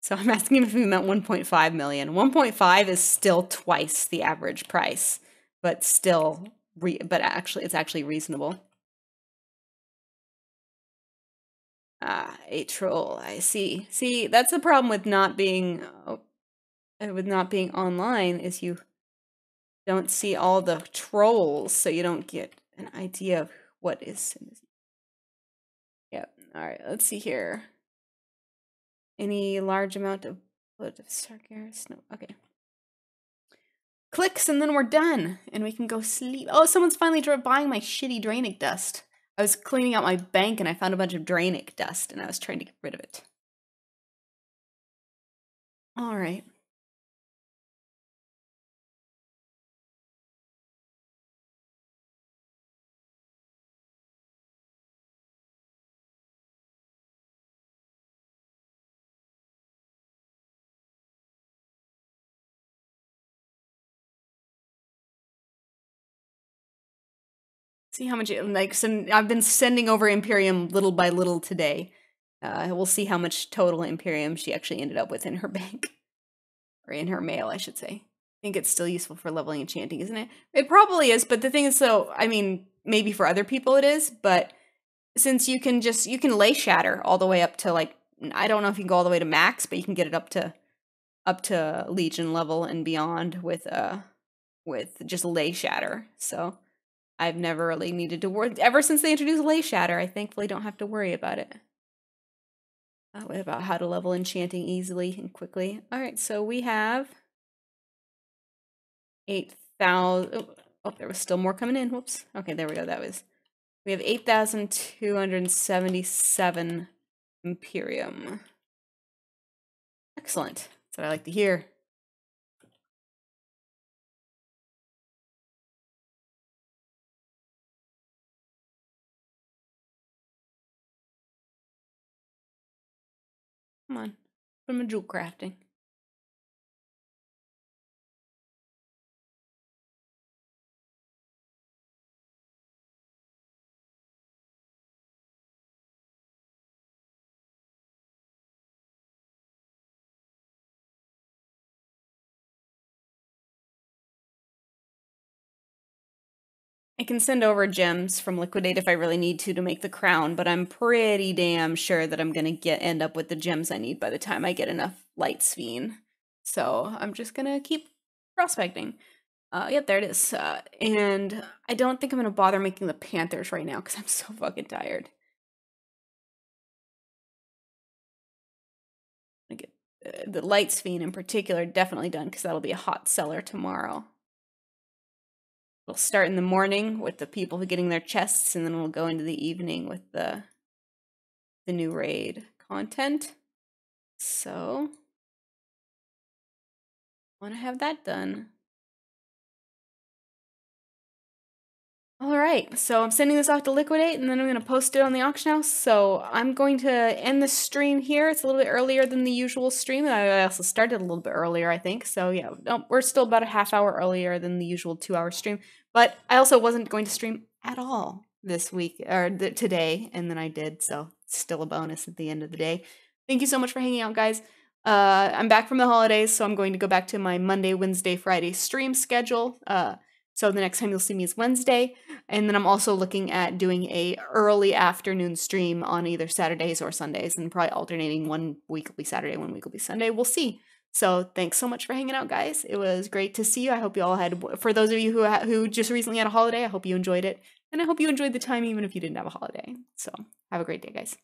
So I'm asking him if he meant 1.5 million. 1.5 is still twice the average price, but still, it's actually reasonable. Ah, a troll. I see. See, that's the problem with not being online is you don't see all the trolls, so you don't get an idea of what is. Yep. All right. Let's see here. Any large amount of Sargeras? No. Okay. Clicks and then we're done and we can go sleep. Oh, someone's finally buying my shitty Drainic dust. I was cleaning out my bank and I found a bunch of Drainic dust and I was trying to get rid of it. All right. See how much, I've been sending over Imperium little by little today. We'll see how much total Imperium she actually ended up with in her bank. Or in her mail, I should say. I think it's still useful for leveling enchanting, isn't it? It probably is, but the thing is, so, I mean, maybe for other people it is, but since you can lay shatter all the way up to, like, I don't know if you can go all the way to max, but you can get it up to Legion level and beyond with just lay shatter. So I've never really needed to worry. Ever since they introduced lay shatter, I thankfully don't have to worry about it. About how to level enchanting easily and quickly. All right, so we have 8,000. Oh, there was still more coming in. Whoops. Okay, there we go. We have 8,277 Imperium. Excellent. That's what I like to hear. Come on. Put them in jewel crafting. I can send over gems from Liquidate if I really need to make the crown, but I'm pretty damn sure that I'm gonna end up with the gems I need by the time I get enough Light Sphene. So I'm just gonna keep prospecting. Yep, there it is. And I don't think I'm gonna bother making the Panthers right now because I'm so fucking tired. I get the Light Sphene in particular definitely done because that'll be a hot seller tomorrow. We'll start in the morning with the people getting their chests, and then we'll go into the evening with the new raid content. So, want to have that done. All right, so I'm sending this off to Liquidate, and then I'm going to post it on the auction house. So I'm going to end the stream here. It's a little bit earlier than the usual stream. I also started a little bit earlier, I think. So yeah, no, we're still about a half hour earlier than the usual 2-hour stream. But I also wasn't going to stream at all this week, or today, and then I did, so it's still a bonus at the end of the day. Thank you so much for hanging out, guys. I'm back from the holidays, so I'm going to go back to my Monday, Wednesday, Friday stream schedule. So the next time you'll see me is Wednesday. And then I'm also looking at doing a early afternoon stream on either Saturdays or Sundays, and probably alternating one week will be Saturday, one week will be Sunday. We'll see. So thanks so much for hanging out, guys. It was great to see you. I hope you all had, for those of you who just recently had a holiday, I hope you enjoyed it. And I hope you enjoyed the time even if you didn't have a holiday. So have a great day, guys.